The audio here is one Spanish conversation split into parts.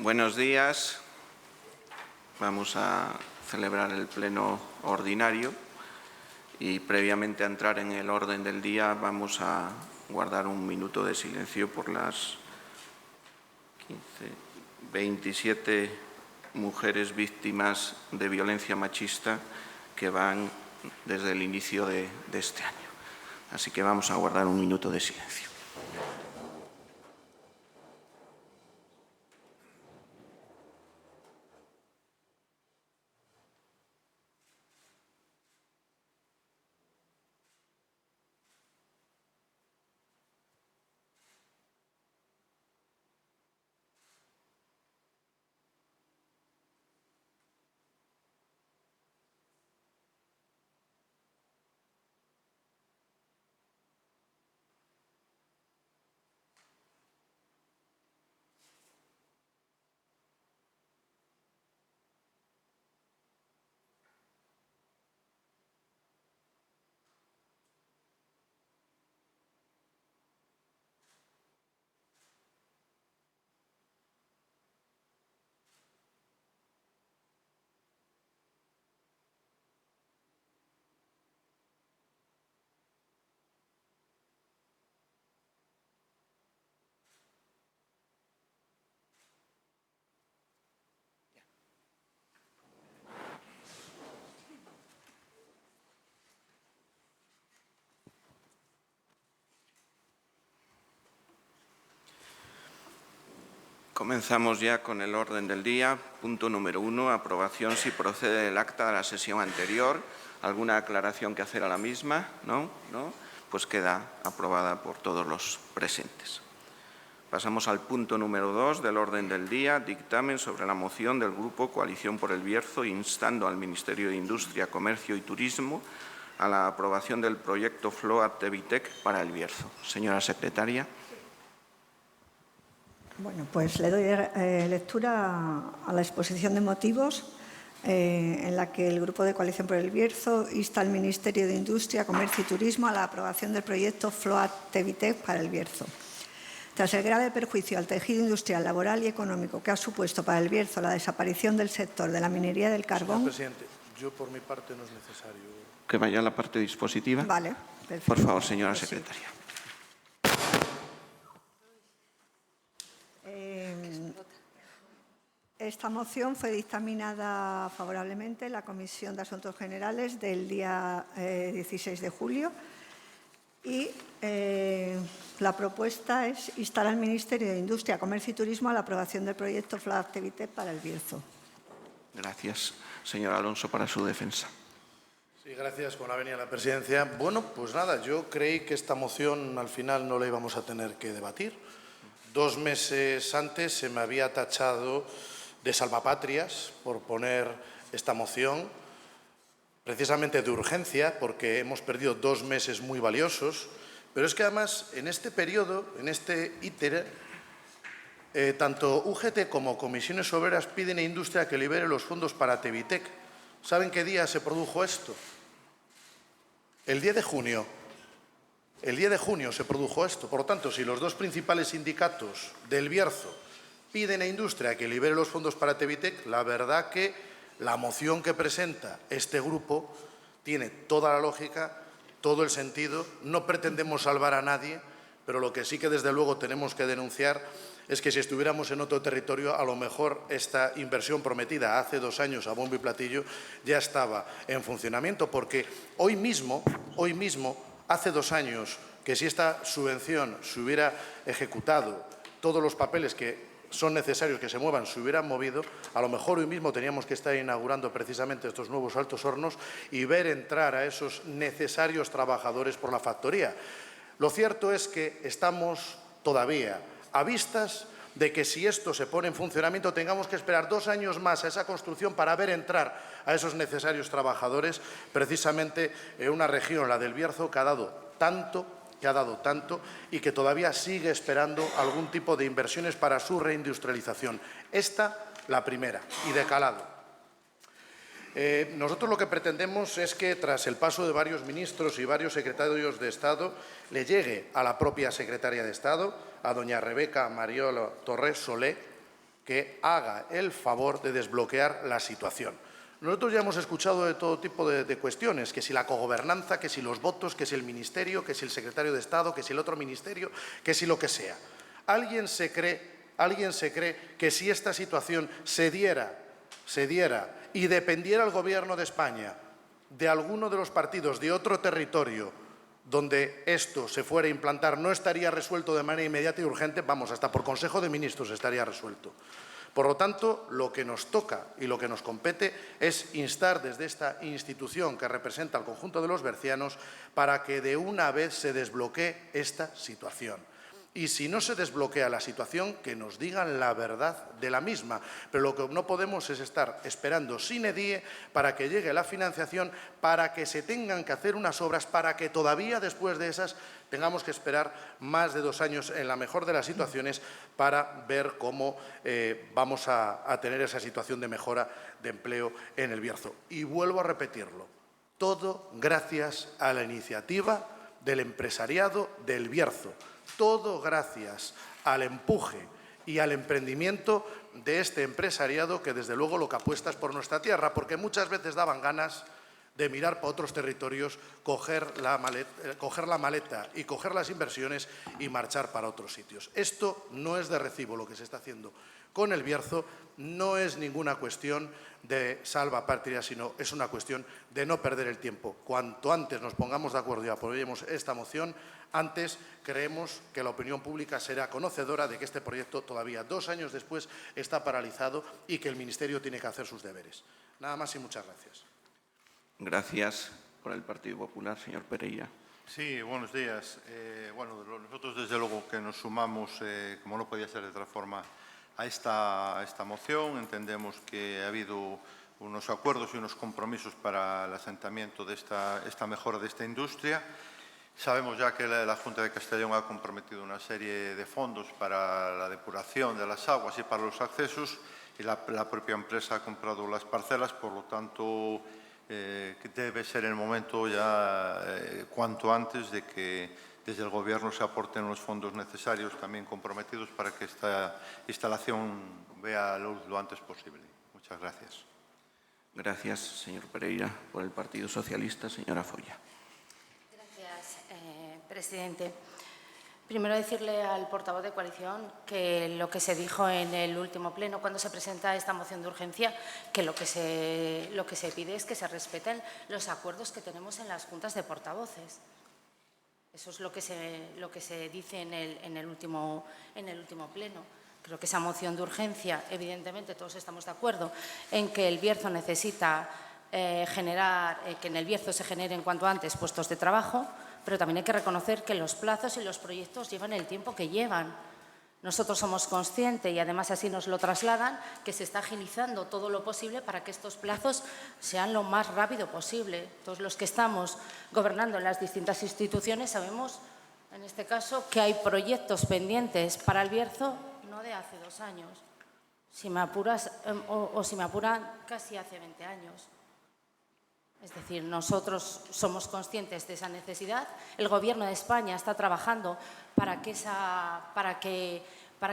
Buenos días. Vamos a celebrar el pleno ordinario y previamente a entrar en el orden del día vamos a guardar un minuto de silencio por las 27 mujeres víctimas de violencia machista que van desde el inicio de este año. Así que vamos a guardar un minuto de silencio. Comenzamos ya con el orden del día. Punto número 1, aprobación si procede el acta de la sesión anterior. ¿Alguna aclaración que hacer a la misma? ¿No? ¿No? Pues queda aprobada por todos los presentes. Pasamos al punto número 2 del orden del día, dictamen sobre la moción del Grupo Coalición por el Bierzo instando al Ministerio de Industria, Comercio y Turismo a la aprobación del proyecto FLOA Tevitec para el Bierzo. Señora secretaria. Bueno, pues le doy lectura a la exposición de motivos en la que el Grupo de Coalición por el Bierzo insta al Ministerio de Industria, Comercio y Turismo a la aprobación del proyecto FLOA Tevitec para el Bierzo. Tras el grave perjuicio al tejido industrial, laboral y económico que ha supuesto para el Bierzo la desaparición del sector de la minería del carbón… Señor presidente, yo por mi parte no es necesario. Que vaya a la parte dispositiva. Vale, perfecto. Por favor, señora Pues secretaria. Sí. Esta moción fue dictaminada favorablemente en la Comisión de Asuntos Generales del día 16 de julio y la propuesta es instar al Ministerio de Industria, Comercio y Turismo a la aprobación del proyecto FLOA Tevitec para el Bierzo. Gracias. Señor Alonso, para su defensa. Sí, gracias. Con la venia a la presidencia. Bueno, pues nada, yo creí que esta moción al final no la íbamos a tener que debatir. 2 meses antes se me había tachado de salvapatrias por poner esta moción, precisamente de urgencia, porque hemos perdido 2 meses muy valiosos, pero es que además en este periodo, en este íter, tanto UGT como Comisiones Obreras piden a Industria que libere los fondos para Tevitec. ¿Saben qué día se produjo esto? El 10 de junio. El 10 de junio se produjo esto. Por lo tanto, si los 2 principales sindicatos del Bierzo piden a Industria que libere los fondos para Tevitec, la verdad que la moción que presenta este grupo tiene toda la lógica, todo el sentido. No pretendemos salvar a nadie, pero lo que sí que desde luego tenemos que denunciar es que si estuviéramos en otro territorio, a lo mejor esta inversión prometida hace 2 años a bombo y platillo ya estaba en funcionamiento, porque hoy mismo, hace 2 años que si esta subvención se hubiera ejecutado, todos los papeles que son necesarios que se muevan se hubieran movido, a lo mejor hoy mismo teníamos que estar inaugurando precisamente estos nuevos altos hornos y ver entrar a esos necesarios trabajadores por la factoría. Lo cierto es que estamos todavía a vistas de que si esto se pone en funcionamiento tengamos que esperar 2 años más a esa construcción para ver entrar a esos necesarios trabajadores, precisamente en una región, la del Bierzo, que ha dado tanto y que todavía sigue esperando algún tipo de inversiones para su reindustrialización. Esta, la primera, y de calado. Nosotros lo que pretendemos es que, tras el paso de varios ministros y varios secretarios de Estado, le llegue a la propia secretaria de Estado, a doña Rebeca Mariola Torres Solé, que haga el favor de desbloquear la situación. Nosotros ya hemos escuchado de todo tipo de cuestiones, que si la cogobernanza, que si los votos, que si el ministerio, que si el secretario de Estado, que si el otro ministerio, que si lo que sea. ¿Alguien se cree que si esta situación se diera y dependiera el Gobierno de España de alguno de los partidos de otro territorio donde esto se fuera a implantar, no estaría resuelto de manera inmediata y urgente? Vamos, hasta por Consejo de Ministros estaría resuelto. Por lo tanto, lo que nos toca y lo que nos compete es instar desde esta institución que representa al conjunto de los bercianos para que de una vez se desbloquee esta situación. Y si no se desbloquea la situación, que nos digan la verdad de la misma. Pero lo que no podemos es estar esperando sine die para que llegue la financiación, para que se tengan que hacer unas obras, para que todavía después de esas tengamos que esperar más de 2 años, en la mejor de las situaciones, para ver cómo vamos a tener esa situación de mejora de empleo en el Bierzo. Y vuelvo a repetirlo, todo gracias a la iniciativa del empresariado del Bierzo. Todo gracias al empuje y al emprendimiento de este empresariado que, desde luego, lo que apuesta es por nuestra tierra, porque muchas veces daban ganas de mirar para otros territorios, coger la maleta y coger las inversiones y marchar para otros sitios. Esto no es de recibo lo que se está haciendo con el Bierzo, no es ninguna cuestión de salva patria, sino es una cuestión de no perder el tiempo. Cuanto antes nos pongamos de acuerdo y apoyemos esta moción, antes creemos que la opinión pública será conocedora de que este proyecto todavía 2 años después está paralizado y que el Ministerio tiene que hacer sus deberes. Nada más y muchas gracias. Gracias. Por el Partido Popular, señor Pereira. Sí, buenos días. Nosotros desde luego que nos sumamos, como no podía ser de otra forma, a esta moción. Entendemos que ha habido unos acuerdos y unos compromisos para el asentamiento de esta mejora de esta industria. Sabemos ya que la Junta de Castellón ha comprometido una serie de fondos para la depuración de las aguas y para los accesos, y la propia empresa ha comprado las parcelas, por lo tanto que debe ser el momento ya cuanto antes de que desde el Gobierno se aporten los fondos necesarios también comprometidos para que esta instalación vea luz lo antes posible. Muchas gracias. Gracias, señor Pereira. Por el Partido Socialista, señora Folla. Gracias, presidente. Primero decirle al portavoz de coalición que lo que se dijo en el último pleno cuando se presenta esta moción de urgencia, que lo que se pide es que se respeten los acuerdos que tenemos en las juntas de portavoces. Eso es lo que se dice en el último pleno. Creo que esa moción de urgencia, evidentemente todos estamos de acuerdo en que el Bierzo necesita que en el Bierzo se generen cuanto antes puestos de trabajo, pero también hay que reconocer que los plazos y los proyectos llevan el tiempo que llevan. Nosotros somos conscientes, y además así nos lo trasladan, que se está agilizando todo lo posible para que estos plazos sean lo más rápido posible. Todos los que estamos gobernando en las distintas instituciones sabemos, en este caso, que hay proyectos pendientes para el Bierzo no de hace 2 años, si me apuras, o si me apuran, casi hace 20 años. Es decir, nosotros somos conscientes de esa necesidad. El Gobierno de España está trabajando para que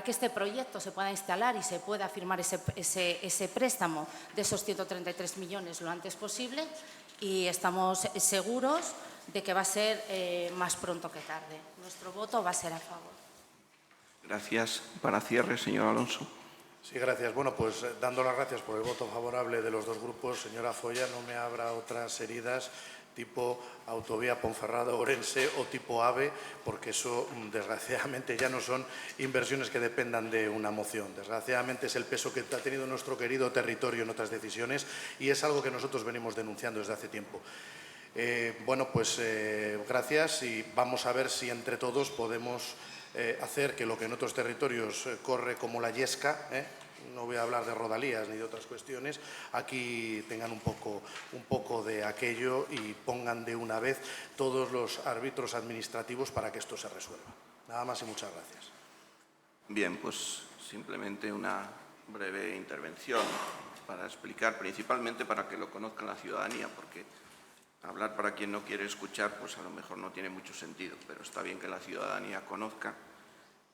este proyecto se pueda instalar y se pueda firmar ese préstamo de esos 133 millones lo antes posible, y estamos seguros de que va a ser más pronto que tarde. Nuestro voto va a ser a favor. Gracias. Para cierre, señor Alonso. Sí, gracias. Bueno, pues dando las gracias por el voto favorable de los dos grupos, señora Folla, no me abra otras heridas tipo autovía Ponferrada-Orense o tipo AVE, porque eso, desgraciadamente, ya no son inversiones que dependan de una moción. Desgraciadamente es el peso que ha tenido nuestro querido territorio en otras decisiones, y es algo que nosotros venimos denunciando desde hace tiempo. Gracias, y vamos a ver si entre todos podemos hacer que lo que en otros territorios corre como la yesca, no voy a hablar de rodalías ni de otras cuestiones, aquí tengan un poco de aquello y pongan de una vez todos los árbitros administrativos para que esto se resuelva. Nada más y muchas gracias. Bien, pues simplemente una breve intervención para explicar, principalmente para que lo conozca la ciudadanía, porque hablar para quien no quiere escuchar, pues a lo mejor no tiene mucho sentido, pero está bien que la ciudadanía conozca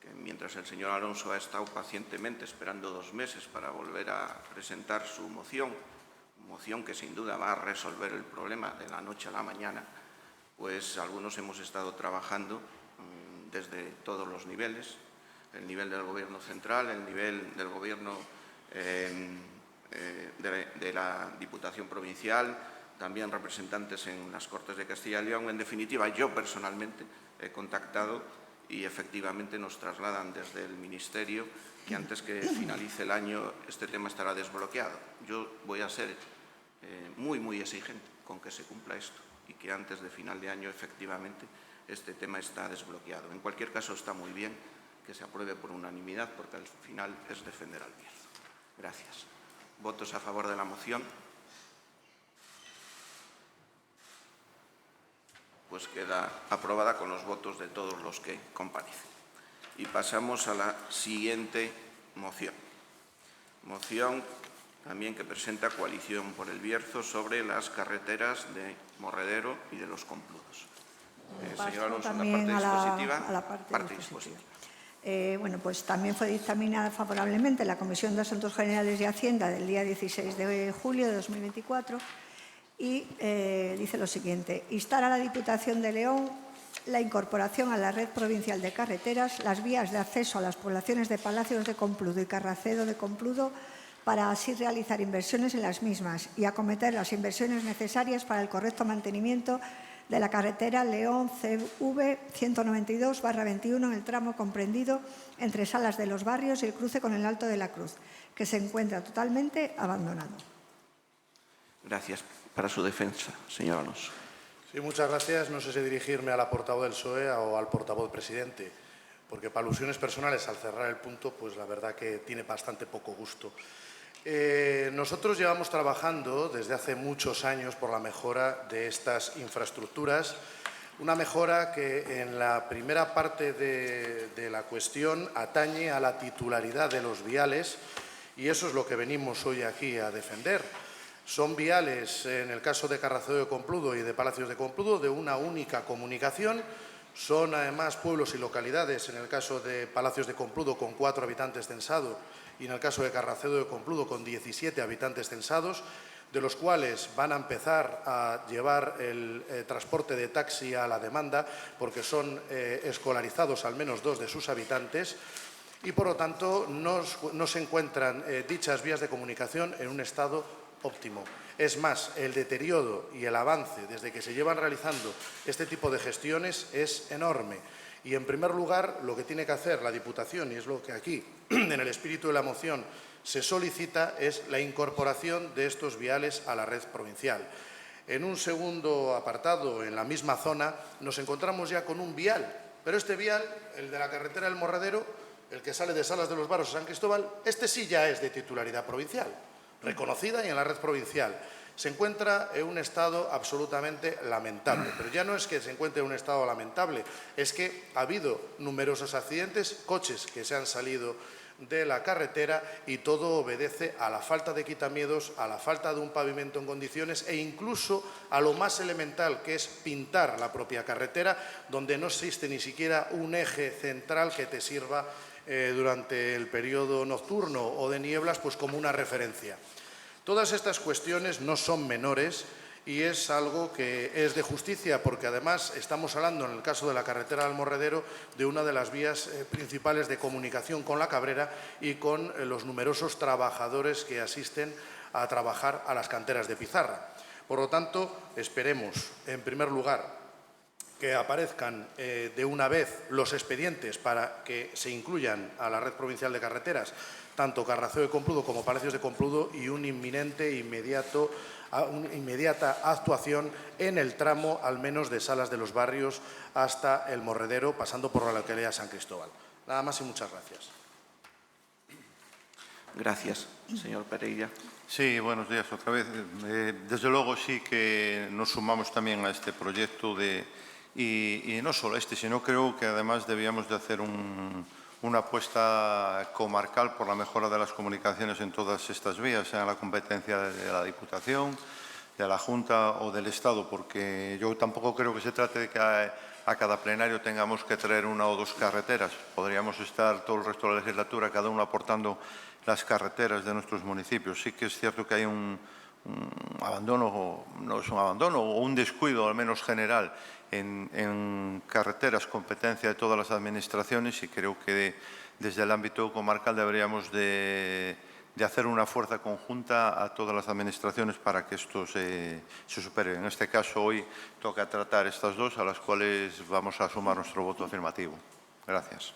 que que mientras el señor Alonso ha estado pacientemente esperando 2 meses para volver a presentar su moción que sin duda va a resolver el problema de la noche a la mañana, pues algunos hemos estado trabajando desde todos los niveles, el nivel del Gobierno central, el nivel del Gobierno de la Diputación Provincial, también representantes en las Cortes de Castilla y León. En definitiva, yo personalmente he contactado y efectivamente nos trasladan desde el Ministerio que antes que finalice el año este tema estará desbloqueado. Yo voy a ser muy exigente con que se cumpla esto y que antes de final de año efectivamente este tema está desbloqueado. En cualquier caso, está muy bien que se apruebe por unanimidad porque al final es defender al Bierzo. Gracias. ¿Votos a favor de la moción? Pues queda aprobada con los votos de todos los que comparecen. Y pasamos a la siguiente moción. Moción también que presenta Coalición por el Bierzo sobre las carreteras de Morredero y de Los Compludos. Señor Alonso, también la parte dispositiva. a la parte dispositiva. Bueno, pues también fue dictaminada favorablemente la Comisión de Asuntos Generales y Hacienda del día 16 de julio de 2024 y dice lo siguiente: instar a la Diputación de León la incorporación a la red provincial de carreteras las vías de acceso a las poblaciones de Palacios de Compludo y Carracedo de Compludo para así realizar inversiones en las mismas y acometer las inversiones necesarias para el correcto mantenimiento de la carretera León CV 192/21 en el tramo comprendido entre Salas de los Barrios y el cruce con el Alto de la Cruz, que se encuentra totalmente abandonado. Gracias. Para su defensa, señor Alonso. Sí, muchas gracias. No sé si dirigirme a la portavoz del PSOE o al portavoz presidente, porque para alusiones personales, al cerrar el punto, pues la verdad que tiene bastante poco gusto. Nosotros llevamos trabajando desde hace muchos años por la mejora de estas infraestructuras, una mejora que en la primera parte de la cuestión atañe a la titularidad de los viales y eso es lo que venimos hoy aquí a defender. Son viales, en el caso de Carracedo de Compludo y de Palacios de Compludo, de una única comunicación. Son además pueblos y localidades, en el caso de Palacios de Compludo con 4 habitantes censado y en el caso de Carracedo de Compludo con 17 habitantes censados, de los cuales van a empezar a llevar el transporte de taxi a la demanda porque son escolarizados al menos 2 de sus habitantes y por lo tanto no se encuentran dichas vías de comunicación en un estado óptimo. Es más, el deterioro y el avance desde que se llevan realizando este tipo de gestiones es enorme. Y, en primer lugar, lo que tiene que hacer la Diputación, y es lo que aquí, en el espíritu de la moción, se solicita, es la incorporación de estos viales a la red provincial. En un segundo apartado, en la misma zona, nos encontramos ya con un vial, pero este vial, el de la carretera del Morredero, el que sale de Salas de los Barros a San Cristóbal, este sí ya es de titularidad provincial, reconocida y en la red provincial. Se encuentra en un estado absolutamente lamentable, pero ya no es que se encuentre en un estado lamentable, es que ha habido numerosos accidentes, coches que se han salido de la carretera y todo obedece a la falta de quitamiedos, a la falta de un pavimento en condiciones e incluso a lo más elemental que es pintar la propia carretera, donde no existe ni siquiera un eje central que te sirva durante el periodo nocturno o de nieblas pues como una referencia. Todas estas cuestiones no son menores y es algo que es de justicia porque además estamos hablando en el caso de la carretera del Morredero de una de las vías principales de comunicación con la Cabrera y con los numerosos trabajadores que asisten a trabajar a las canteras de pizarra. Por lo tanto, esperemos, en primer lugar, que aparezcan de una vez los expedientes para que se incluyan a la red provincial de carreteras tanto Carracedo de Compludo como Palacios de Compludo y una inmediata actuación en el tramo al menos de Salas de los Barrios hasta el Morredero, pasando por la localidad de San Cristóbal. Nada más y muchas gracias. Gracias. Señor Pereira. Sí, buenos días otra vez. Desde luego sí que nos sumamos también a este proyecto y no solo este, sino creo que además debíamos de hacer una apuesta comarcal por la mejora de las comunicaciones en todas estas vías, sea la competencia de la Diputación, de la Junta o del Estado, porque yo tampoco creo que se trate de que a cada plenario tengamos que traer una o dos carreteras. Podríamos estar todo el resto de la legislatura, cada uno aportando las carreteras de nuestros municipios. Sí que es cierto que hay un abandono, no es un abandono, o un descuido al menos general en carreteras, competencia de todas las administraciones, y creo que desde el ámbito comarcal deberíamos de hacer una fuerza conjunta a todas las administraciones para que esto se supere. En este caso, hoy toca tratar estas dos, a las cuales vamos a sumar nuestro voto afirmativo. Gracias.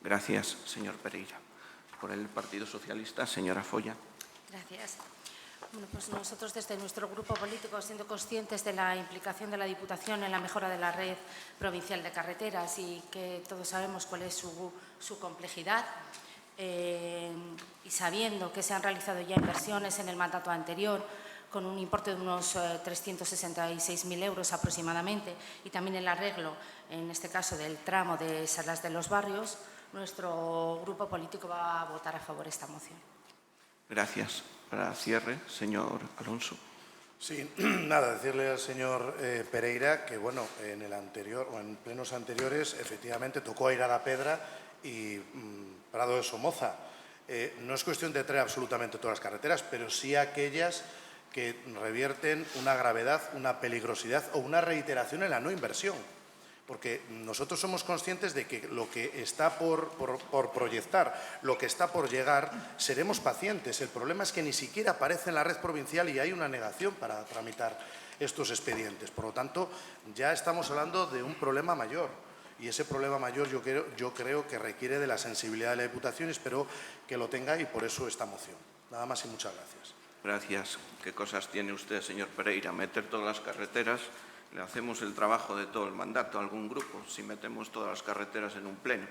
Gracias, señor Pereira. Por el Partido Socialista, señora Folla. Gracias. Bueno, pues nosotros desde nuestro grupo político, siendo conscientes de la implicación de la Diputación en la mejora de la red provincial de carreteras y que todos sabemos cuál es su complejidad, y sabiendo que se han realizado ya inversiones en el mandato anterior con un importe de unos 366.000 euros aproximadamente, y también el arreglo, en este caso, del tramo de Salas de los Barrios, nuestro grupo político va a votar a favor de esta moción. Gracias. Para cierre, señor Alonso. Sí, nada, decirle al señor Pereira que, bueno, en el anterior o en plenos anteriores, efectivamente, tocó Airada Pedra y Prado de Somoza. No es cuestión de traer absolutamente todas las carreteras, pero sí aquellas que revierten una gravedad, una peligrosidad o una reiteración en la no inversión. Porque nosotros somos conscientes de que lo que está por proyectar, lo que está por llegar, seremos pacientes. El problema es que ni siquiera aparece en la red provincial y hay una negación para tramitar estos expedientes. Por lo tanto, ya estamos hablando de un problema mayor. Y ese problema mayor yo creo que requiere de la sensibilidad de la Diputación y espero que lo tenga, y por eso esta moción. Nada más y muchas gracias. Gracias. ¿Qué cosas tiene usted, señor Pereira? Meter todas las carreteras. Le hacemos el trabajo de todo el mandato a algún grupo si metemos todas las carreteras en un pleno.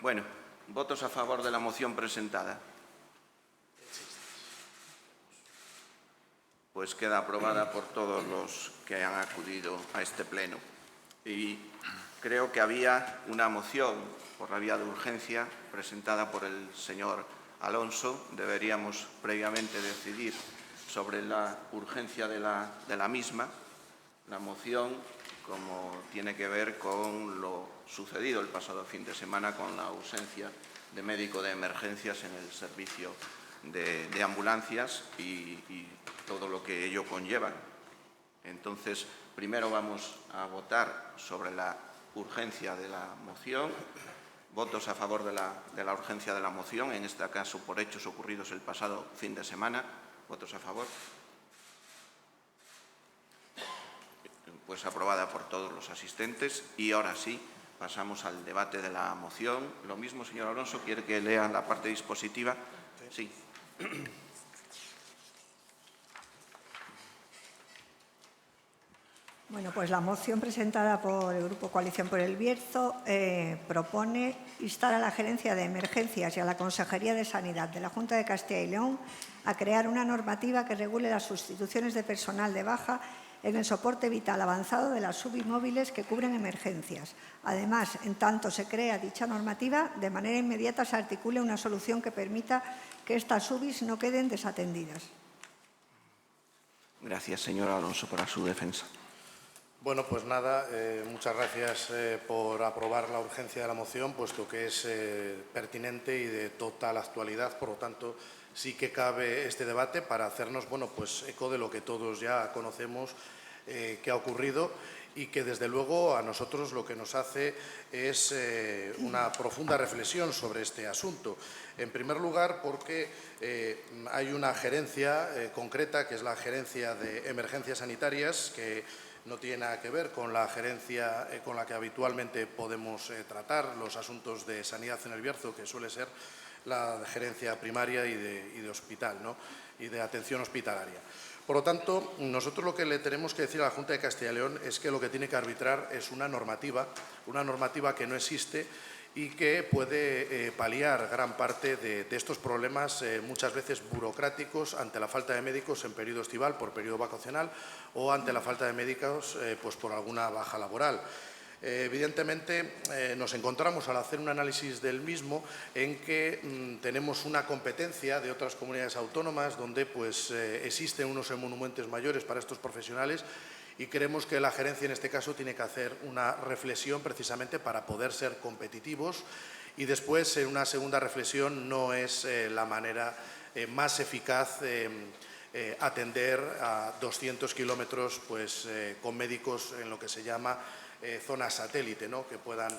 Bueno, votos a favor de la moción presentada. Pues queda aprobada por todos los que han acudido a este pleno. Y creo que había una moción por la vía de urgencia presentada por el señor Alonso. Deberíamos previamente decidir sobre la urgencia de la misma. La moción, como tiene que ver con lo sucedido el pasado fin de semana con la ausencia de médico de emergencias en el servicio de ambulancias y todo lo que ello conlleva. Entonces, primero vamos a votar sobre la urgencia de la moción. Votos a favor de la urgencia de la moción, en este caso por hechos ocurridos el pasado fin de semana. Votos a favor. Pues aprobada por todos los asistentes. Y ahora sí, pasamos al debate de la moción. Lo mismo, señor Alonso, ¿quiere que lea la parte dispositiva? Sí. Bueno, pues la moción presentada por el Grupo Coalición por el Bierzo propone instar a la Gerencia de Emergencias y a la Consejería de Sanidad de la Junta de Castilla y León a crear una normativa que regule las sustituciones de personal de baja en el soporte vital avanzado de las SUBI móviles que cubren emergencias. Además, en tanto se crea dicha normativa, de manera inmediata se articule una solución que permita que estas SUBIs no queden desatendidas. Gracias, señor Alonso, por su defensa. Bueno, pues nada, muchas gracias por aprobar la urgencia de la moción, puesto que es pertinente y de total actualidad. Por lo tanto, sí que cabe este debate para hacernos, bueno, pues eco de lo que todos ya conocemos que ha ocurrido y que, desde luego, a nosotros lo que nos hace es una profunda reflexión sobre este asunto. En primer lugar, porque hay una gerencia concreta, que es la Gerencia de Emergencias Sanitarias, que no tiene nada que ver con la gerencia con la que habitualmente podemos tratar los asuntos de sanidad en el Bierzo, que suele ser la gerencia primaria y de hospital, ¿no? Y de atención hospitalaria. Por lo tanto, nosotros lo que le tenemos que decir a la Junta de Castilla y León es que lo que tiene que arbitrar es una normativa que no existe y que puede paliar gran parte de estos problemas, muchas veces burocráticos, ante la falta de médicos en periodo estival, por periodo vacacional, o ante la falta de médicos pues por alguna baja laboral. Evidentemente, nos encontramos, al hacer un análisis del mismo, en que tenemos una competencia de otras comunidades autónomas donde pues, existen unos emolumentos mayores para estos profesionales Y creemos que la gerencia en este caso tiene que hacer una reflexión precisamente para poder ser competitivos y después, en una segunda reflexión, no es la manera más eficaz atender a 200 kilómetros pues, con médicos en lo que se llama zona satélite, ¿no? Que puedan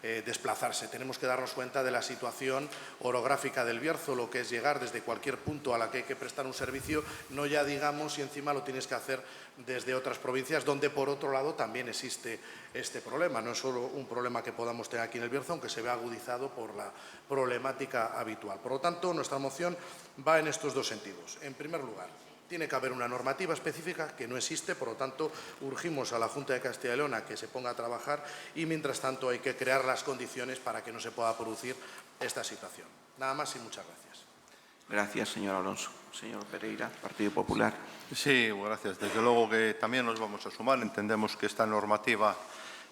desplazarse. Tenemos que darnos cuenta de la situación orográfica del Bierzo, lo que es llegar desde cualquier punto a la que hay que prestar un servicio, no ya digamos y encima lo tienes que hacer desde otras provincias, donde por otro lado también existe este problema. No es solo un problema que podamos tener aquí en el Bierzo, aunque se ve agudizado por la problemática habitual. Por lo tanto, nuestra moción va en estos dos sentidos. En primer lugar, tiene que haber una normativa específica que no existe, por lo tanto, urgimos a la Junta de Castilla y León a que se ponga a trabajar y, mientras tanto, hay que crear las condiciones para que no se pueda producir esta situación. Nada más y muchas gracias. Gracias, señor Alonso. Señor Pereira, Partido Popular. Sí, gracias. Desde luego que también nos vamos a sumar. Entendemos que esta normativa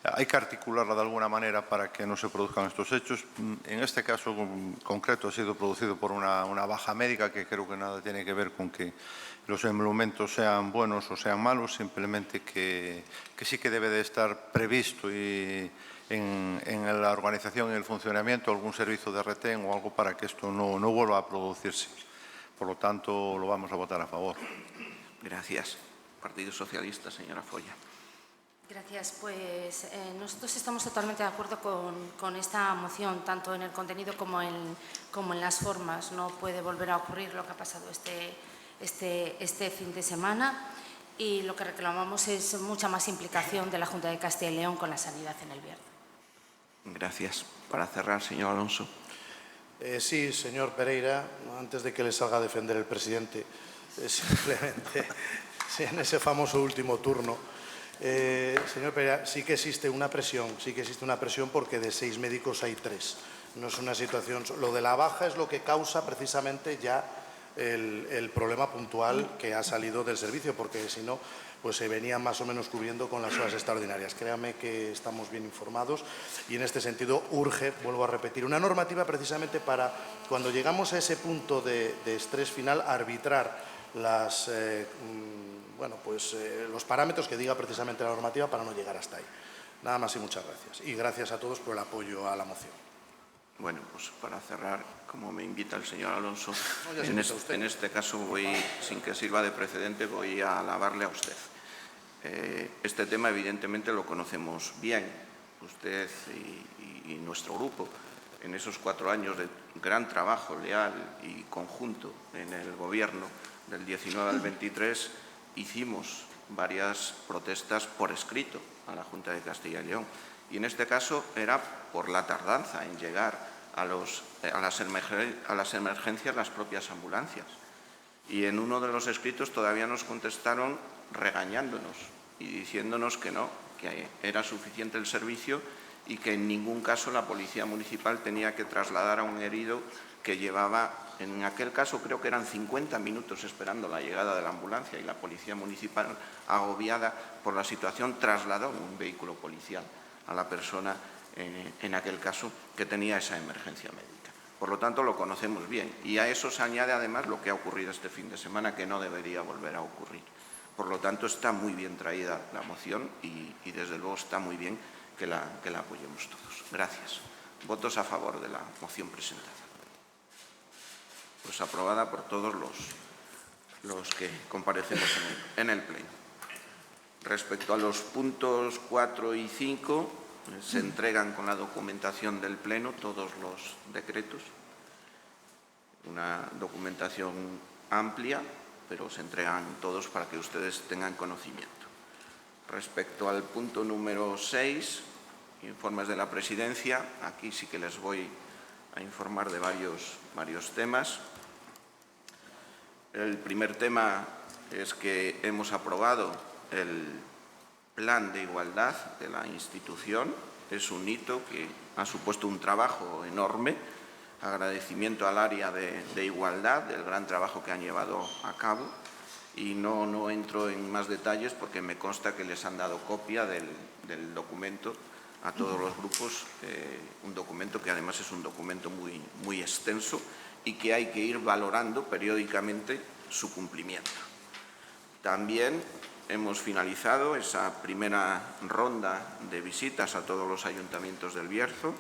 hay que articularla de alguna manera para que no se produzcan estos hechos. En este caso concreto ha sido producido por una baja médica que creo que nada tiene que ver con que los emolumentos sean buenos o sean malos, simplemente que sí que debe de estar previsto y en la organización y el funcionamiento algún servicio de retén o algo para que esto no vuelva a producirse. Por lo tanto, lo vamos a votar a favor. Gracias. Partido Socialista, señora Folla. Gracias. Pues nosotros estamos totalmente de acuerdo con esta moción, tanto en el contenido como en las formas. No puede volver a ocurrir lo que ha pasado este fin de semana, y lo que reclamamos es mucha más implicación de la Junta de Castilla y León con la sanidad en el Bierzo. Gracias. Para cerrar, señor Alonso. Sí, señor Pereira, antes de que le salga a defender el presidente, simplemente sí, en ese famoso último turno, señor Pereira, sí que existe una presión porque de 6 médicos hay 3. No es una situación. Lo de la baja es lo que causa precisamente ya el problema puntual que ha salido del servicio, porque si no, pues se venía más o menos cubriendo con las horas extraordinarias. Créame que estamos bien informados y en este sentido urge, vuelvo a repetir, una normativa precisamente para, cuando llegamos a ese punto de estrés final, arbitrar los parámetros que diga precisamente la normativa para no llegar hasta ahí. Nada más y muchas gracias. Y gracias a todos por el apoyo a la moción. Bueno, pues para cerrar, como me invita el señor Alonso, No, en este caso voy, sin que sirva de precedente, voy a alabarle a usted. Este tema evidentemente lo conocemos bien, usted y nuestro grupo. En esos 4 años de gran trabajo leal y conjunto en el Gobierno, del 19 al 23, hicimos varias protestas por escrito a la Junta de Castilla y León. Y en este caso era por la tardanza en llegar a las emergencias las propias ambulancias. Y en uno de los escritos todavía nos contestaron regañándonos y diciéndonos que no, que era suficiente el servicio y que en ningún caso la Policía Municipal tenía que trasladar a un herido que llevaba, en aquel caso creo que eran 50 minutos esperando la llegada de la ambulancia, y la Policía Municipal, agobiada por la situación, trasladó un vehículo policial a la persona, en aquel caso, que tenía esa emergencia médica. Por lo tanto, lo conocemos bien. Y a eso se añade además lo que ha ocurrido este fin de semana, que no debería volver a ocurrir. Por lo tanto, está muy bien traída la moción y desde luego está muy bien que la apoyemos todos. Gracias. Votos a favor de la moción presentada. Pues aprobada por todos los que comparecemos en el Pleno. Respecto a los puntos 4 y 5, se entregan con la documentación del Pleno todos los decretos. Una documentación amplia, pero se entregan todos para que ustedes tengan conocimiento. Respecto al punto número 6, informes de la Presidencia, aquí sí que les voy a informar de varios temas. El primer tema es que hemos aprobado el Plan de Igualdad de la institución. Es un hito que ha supuesto un trabajo enorme. Agradecimiento al área de igualdad del gran trabajo que han llevado a cabo, y no entro en más detalles porque me consta que les han dado copia del documento a todos los grupos, un documento que además es un documento muy extenso y que hay que ir valorando periódicamente su cumplimiento. También hemos finalizado esa primera ronda de visitas a todos los ayuntamientos del Bierzo.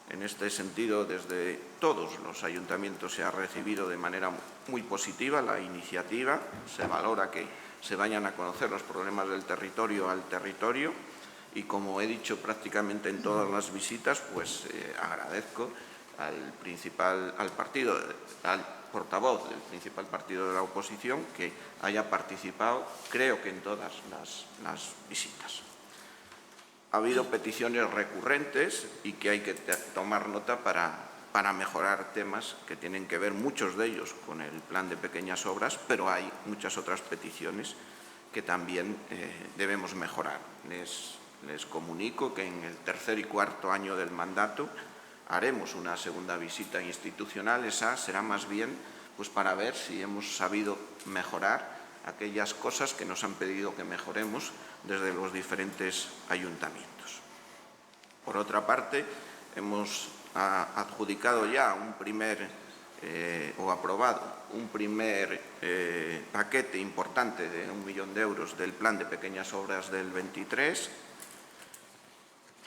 En este sentido, desde todos los ayuntamientos se ha recibido de manera muy positiva la iniciativa. Se valora que se vayan a conocer los problemas del territorio al territorio y, como he dicho prácticamente en todas las visitas, pues agradezco al portavoz del principal partido de la oposición que haya participado, creo que en todas las visitas. Ha habido peticiones recurrentes y que hay que tomar nota para mejorar temas que tienen que ver, muchos de ellos, con el plan de pequeñas obras, pero hay muchas otras peticiones que también debemos mejorar. Les comunico que en el tercer y cuarto año del mandato haremos una segunda visita institucional. Esa será más bien pues para ver si hemos sabido mejorar aquellas cosas que nos han pedido que mejoremos desde los diferentes ayuntamientos. Por otra parte, hemos adjudicado ya aprobado un primer paquete importante de 1 millón de euros del plan de pequeñas obras del 23.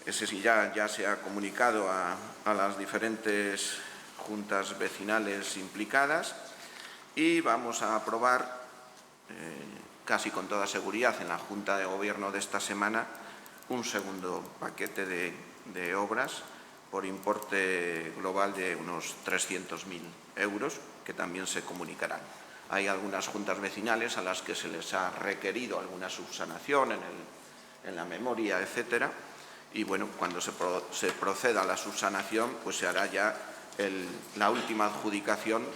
Ese sí ya se ha comunicado a las diferentes juntas vecinales implicadas y vamos a aprobar casi con toda seguridad en la Junta de Gobierno de esta semana un segundo paquete de obras por importe global de unos 300.000 euros que también se comunicarán. Hay algunas juntas vecinales a las que se les ha requerido alguna subsanación en la memoria, etcétera. Y bueno, cuando se proceda a la subsanación, pues se hará ya la última adjudicación,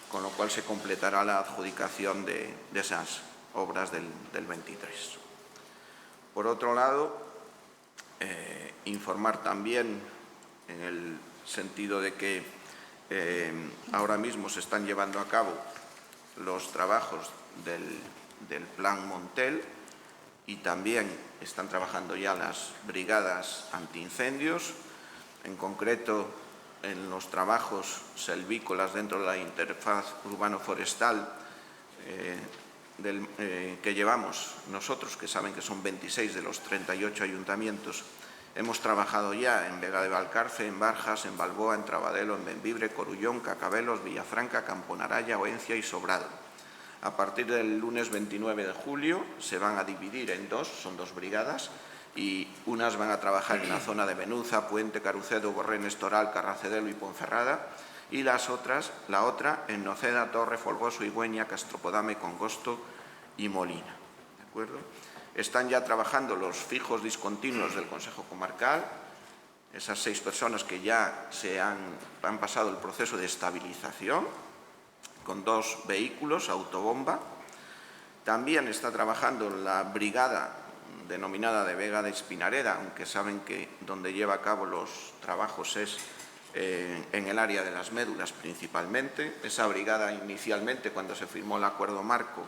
con lo cual se completará la adjudicación de esas obras del 23. Por otro lado, informar también en el sentido de que ahora mismo se están llevando a cabo los trabajos del Plan Montel y también están trabajando ya las brigadas antiincendios, en concreto en los trabajos selvícolas dentro de la interfaz urbano-forestal que llevamos nosotros, que saben que son 26 de los 38 ayuntamientos. Hemos trabajado ya en Vega de Valcarce, en Barjas, en Balboa, en Trabadelo, en Bembibre, Corullón, Cacabelos, Villafranca, Camponaraya, Oencia y Sobrado. A partir del lunes 29 de julio se van a dividir en dos, son dos brigadas, y unas van a trabajar en la zona de Benuza, Puente, Carucedo, Borrenes, Toral, Carracedelo y Ponferrada, y la otra en Noceda, Torre, Folgoso, Igüeña, Castropodame, Congosto y Molina. ¿De acuerdo? Están ya trabajando los fijos discontinuos del Consejo Comarcal, esas 6 personas que ya han pasado el proceso de estabilización, con 2 vehículos, autobomba. También está trabajando la brigada denominada de Vega de Espinareda, aunque saben que donde lleva a cabo los trabajos es en el área de las médulas principalmente. Esa brigada inicialmente, cuando se firmó el acuerdo marco,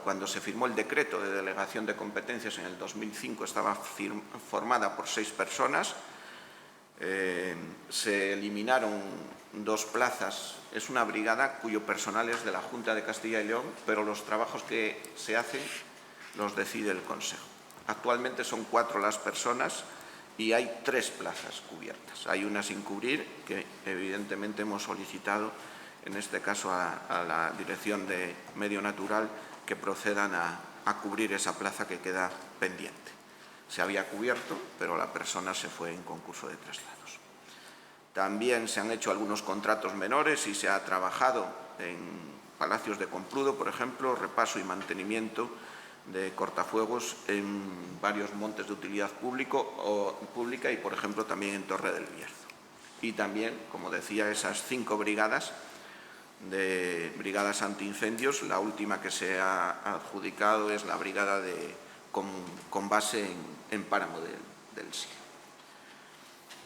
cuando se firmó el decreto de delegación de competencias en el 2005, estaba formada por 6 personas. Se eliminaron 2 plazas. Es una brigada cuyo personal es de la Junta de Castilla y León, pero los trabajos que se hacen los decide el Consejo. Actualmente son 4 las personas y hay 3 plazas cubiertas. Hay una sin cubrir que evidentemente hemos solicitado, en este caso a la Dirección de Medio Natural, que procedan a cubrir esa plaza que queda pendiente. Se había cubierto, pero la persona se fue en concurso de traslados. También se han hecho algunos contratos menores y se ha trabajado en Palacios de Compludo, por ejemplo, repaso y mantenimiento de cortafuegos en varios montes de utilidad pública y, por ejemplo, también en Torre del Bierzo. Y también, como decía, esas 5 brigadas de brigadas antiincendios. La última que se ha adjudicado es la brigada con base en Páramo del Sil.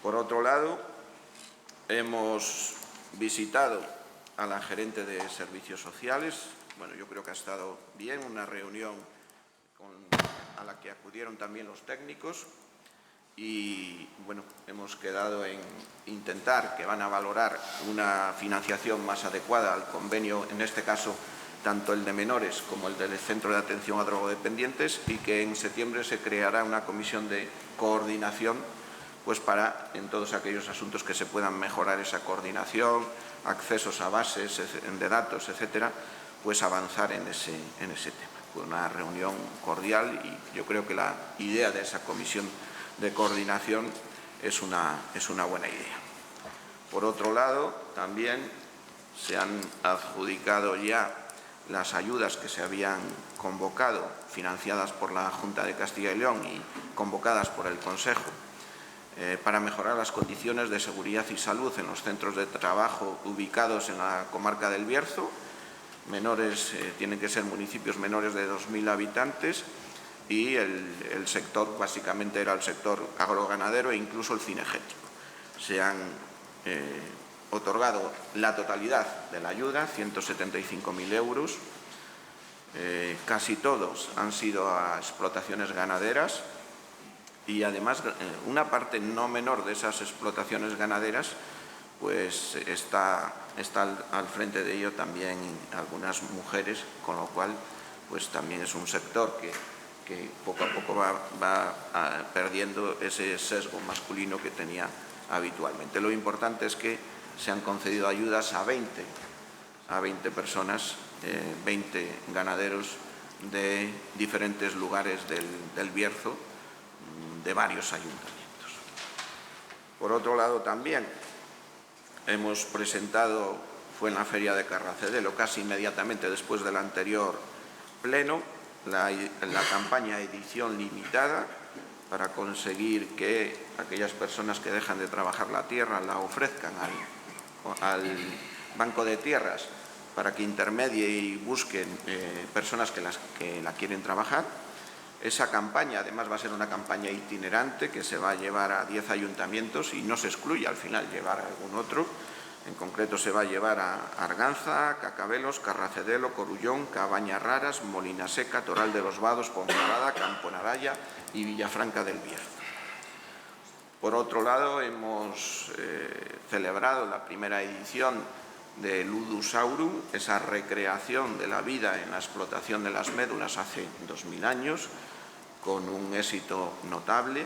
Por otro lado, hemos visitado a la gerente de Servicios Sociales. Bueno, yo creo que ha estado bien, una reunión a la que acudieron también los técnicos y, bueno, hemos quedado en intentar que van a valorar una financiación más adecuada al convenio, en este caso tanto el de menores como el del Centro de Atención a Drogodependientes, y que en septiembre se creará una comisión de coordinación pues para, en todos aquellos asuntos que se puedan mejorar esa coordinación, accesos a bases de datos, etcétera, pues avanzar en ese tema. Fue una reunión cordial y yo creo que la idea de esa comisión de coordinación es una buena idea. Por otro lado, también se han adjudicado ya las ayudas que se habían convocado, financiadas por la Junta de Castilla y León y convocadas por el Consejo, para mejorar las condiciones de seguridad y salud en los centros de trabajo ubicados en la comarca del Bierzo. Tienen que ser municipios menores de 2.000 habitantes y el sector básicamente era el sector agroganadero e incluso el cinegético. Se han otorgado la totalidad de la ayuda, 175.000 euros. Casi todos han sido a explotaciones ganaderas y además una parte no menor de esas explotaciones ganaderas pues está al frente de ello también algunas mujeres, con lo cual pues también es un sector que poco a poco va perdiendo ese sesgo masculino que tenía habitualmente. Lo importante es que se han concedido ayudas a 20 personas, 20 ganaderos de diferentes lugares del Bierzo, de varios ayuntamientos. Por otro lado, también hemos presentado, fue en la Feria de Carracedelo, casi inmediatamente después del anterior pleno, la campaña Edición Limitada, para conseguir que aquellas personas que dejan de trabajar la tierra la ofrezcan al Banco de Tierras para que intermedie y busquen personas que la quieren trabajar. Esa campaña además va a ser una campaña itinerante que se va a llevar a 10 ayuntamientos y no se excluye al final llevar a algún otro. En concreto se va a llevar a Arganza, Cacabelos, Carracedelo, Corullón, Cabañas Raras, Molinaseca, Toral de los Vados, Ponferrada, Camponaraya y Villafranca del Bierzo. Por otro lado, hemos celebrado la primera edición de Ludus Aurum, esa recreación de la vida en la explotación de las médulas hace 2000 años, con un éxito notable.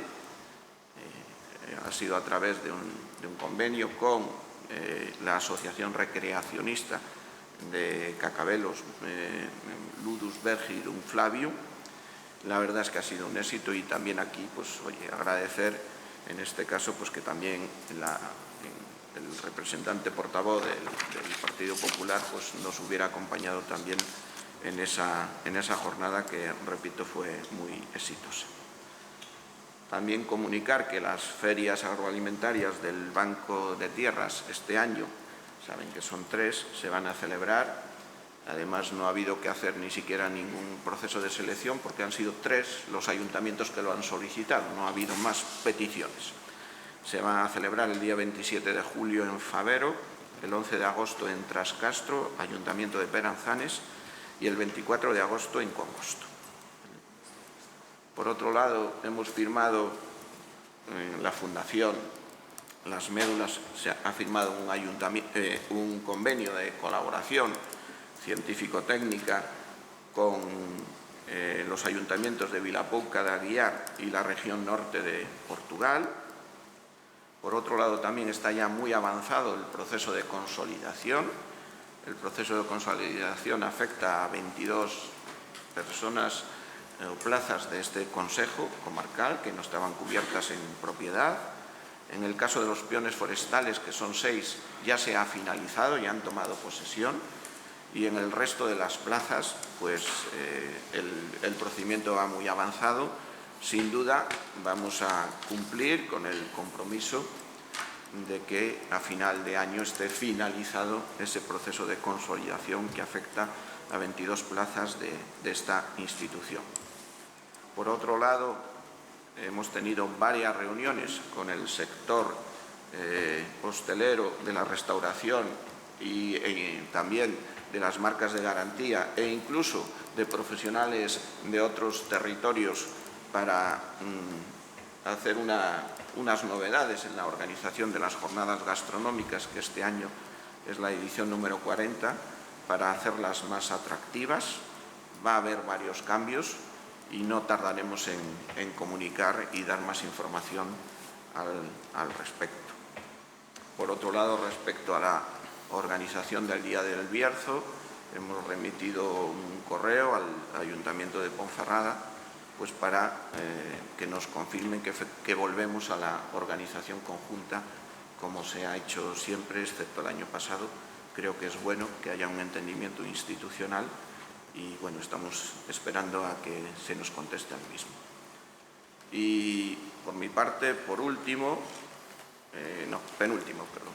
Ha sido a través de un convenio con la Asociación Recreacionista de Cacabelos, Ludus Vergidum Flavium. La verdad es que ha sido un éxito y también aquí, pues, oye, agradecer en este caso pues que también el representante portavoz del Partido Popular pues nos hubiera acompañado también en esa jornada que, repito, fue muy exitosa. También comunicar que las ferias agroalimentarias del Banco de Tierras este año, saben que son 3, se van a celebrar. Además, no ha habido que hacer ni siquiera ningún proceso de selección porque han sido 3 los ayuntamientos que lo han solicitado, no ha habido más peticiones. Se va a celebrar el día 27 de julio en Favero, el 11 de agosto en Trascastro, Ayuntamiento de Peranzanes, y el 24 de agosto en Congosto. Por otro lado, hemos firmado en la Fundación Las Médulas, se ha firmado un convenio de colaboración científico-técnica con los ayuntamientos de Vilapouca de Aguiar y la región norte de Portugal. Por otro lado, también está ya muy avanzado el proceso de consolidación. El proceso de consolidación afecta a 22 personas o plazas de este Consejo Comarcal que no estaban cubiertas en propiedad. En el caso de los peones forestales, que son 6, ya se ha finalizado, ya han tomado posesión. Y en el resto de las plazas, pues el procedimiento va muy avanzado. Sin duda, vamos a cumplir con el compromiso de que a final de año esté finalizado ese proceso de consolidación que afecta a 22 plazas de esta institución. Por otro lado, hemos tenido varias reuniones con el sector hostelero, de la restauración y también de las marcas de garantía e incluso de profesionales de otros territorios para hacer unas novedades en la organización de las jornadas gastronómicas, que este año es la edición número 40. para hacerlas más atractivas. Va a haber varios cambios y no tardaremos en comunicar y dar más información al respecto. Por otro lado, respecto a la organización del Día del Bierzo, hemos remitido un correo al Ayuntamiento de Ponferrada pues para que nos confirmen que volvemos a la organización conjunta como se ha hecho siempre, excepto el año pasado. Creo que es bueno que haya un entendimiento institucional y bueno, estamos esperando a que se nos conteste al mismo. Y por mi parte, por último, penúltimo, perdón.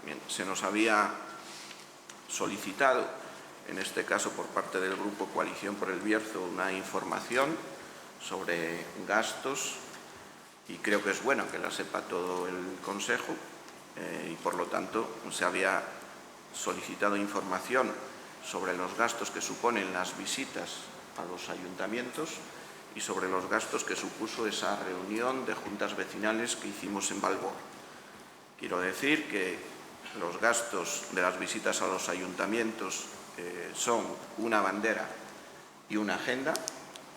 Bien, se nos había solicitado, en este caso por parte del Grupo Coalición por el Bierzo, una información sobre gastos y creo que es bueno que la sepa todo el Consejo y por lo tanto se había solicitado información sobre los gastos que suponen las visitas a los ayuntamientos y sobre los gastos que supuso esa reunión de juntas vecinales que hicimos en Balboa. Quiero decir que los gastos de las visitas a los ayuntamientos son una bandera y una agenda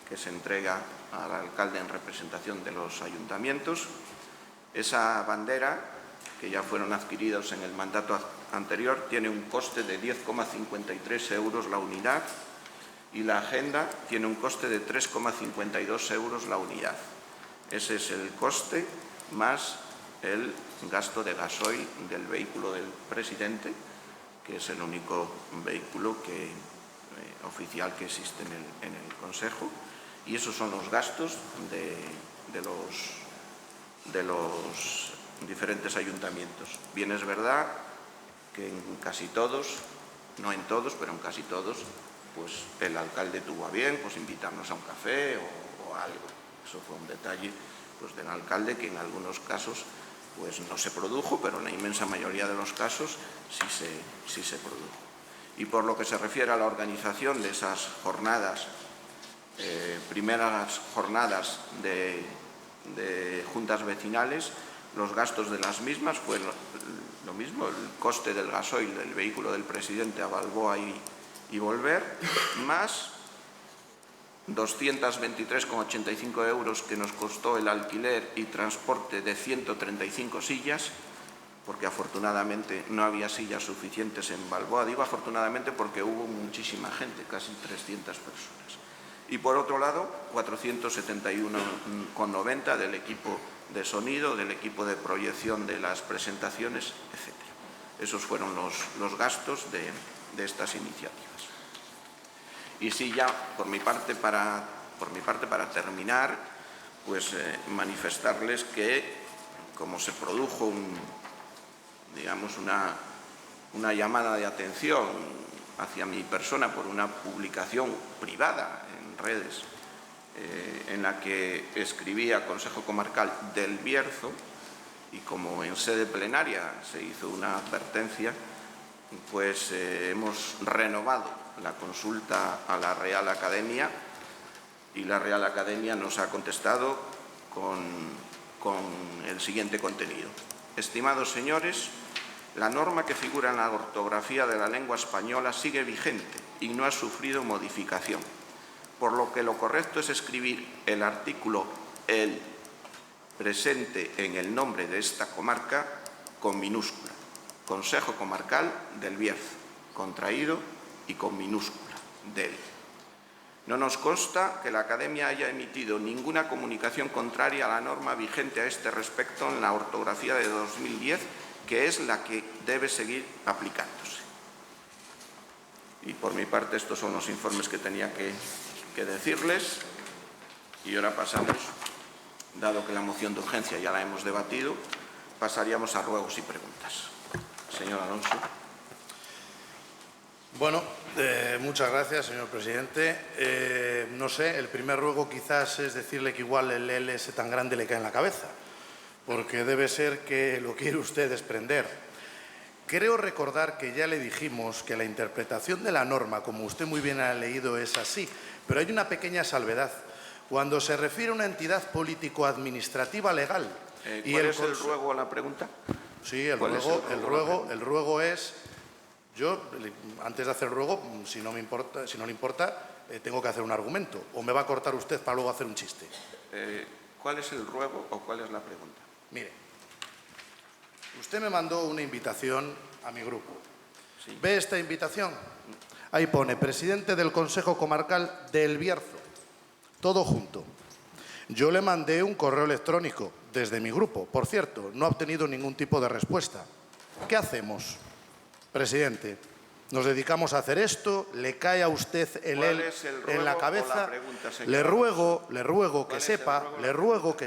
que se entrega al alcalde en representación de los ayuntamientos. Esa bandera, que ya fueron adquiridos en el mandato anterior, tiene un coste de 10,53 euros la unidad y la agenda tiene un coste de 3,52 euros la unidad. Ese es el coste más el gasto de gasoil del vehículo del presidente, que es el único vehículo oficial que existe en el Consejo. Y esos son los gastos de los diferentes ayuntamientos. Bien es verdad que en casi todos, no en todos, pero en casi todos, pues el alcalde tuvo a bien pues invitarnos a un café o algo. Eso fue un detalle pues del alcalde que en algunos casos pues no se produjo, pero en la inmensa mayoría de los casos sí se produjo. Y por lo que se refiere a la organización de esas jornadas, primeras jornadas de juntas vecinales, los gastos de las mismas fue lo mismo, el coste del gasoil del vehículo del presidente a Balboa y volver, más 223,85 euros que nos costó el alquiler y transporte de 135 sillas, porque afortunadamente no había sillas suficientes en Balboa. Digo afortunadamente porque hubo muchísima gente, casi 300 personas. Y por otro lado, 471,90 del equipo de sonido, del equipo de proyección de las presentaciones, etc. Esos fueron los gastos de estas iniciativas. Y sí, ya por mi parte para terminar, pues manifestarles que como se produjo una llamada de atención hacia mi persona por una publicación privada en redes en la que escribía Consejo Comarcal del Bierzo, y como en sede plenaria se hizo una advertencia, pues hemos renovado la consulta a la Real Academia y la Real Academia nos ha contestado con el siguiente contenido. Estimados señores, la norma que figura en la ortografía de la lengua española sigue vigente y no ha sufrido modificación, por lo que lo correcto es escribir el artículo "el" presente en el nombre de esta comarca con minúscula. Consejo Comarcal del Bierzo, contraído y con minúscula, del. No nos consta que la Academia haya emitido ninguna comunicación contraria a la norma vigente a este respecto en la ortografía de 2010, que es la que debe seguir aplicándose. Y por mi parte estos son los informes que tenía que decirles. Y ahora pasamos, dado que la moción de urgencia ya la hemos debatido, pasaríamos a ruegos y preguntas. Señor Alonso. Bueno, muchas gracias, señor presidente. No sé, el primer ruego quizás es decirle que igual el LS tan grande le cae en la cabeza, porque debe ser que lo quiere usted desprender. Creo recordar que ya le dijimos que la interpretación de la norma, como usted muy bien ha leído, es así, pero hay una pequeña salvedad. Cuando se refiere a una entidad político-administrativa legal... ¿Cuál es el ruego a la pregunta? Sí, el ruego es Yo, antes de hacer el ruego, si no le importa, tengo que hacer un argumento. ¿O me va a cortar usted para luego hacer un chiste? ¿Cuál es el ruego o cuál es la pregunta? Mire, usted me mandó una invitación a mi grupo. Sí. ¿Ve esta invitación? Ahí pone, presidente del Consejo Comarcal del Bierzo. Todo junto. Yo le mandé un correo electrónico desde mi grupo. Por cierto, no ha obtenido ningún tipo de respuesta. ¿Qué hacemos, presidente? ¿Nos dedicamos a hacer esto? ¿Le cae a usted en la cabeza? Le ruego que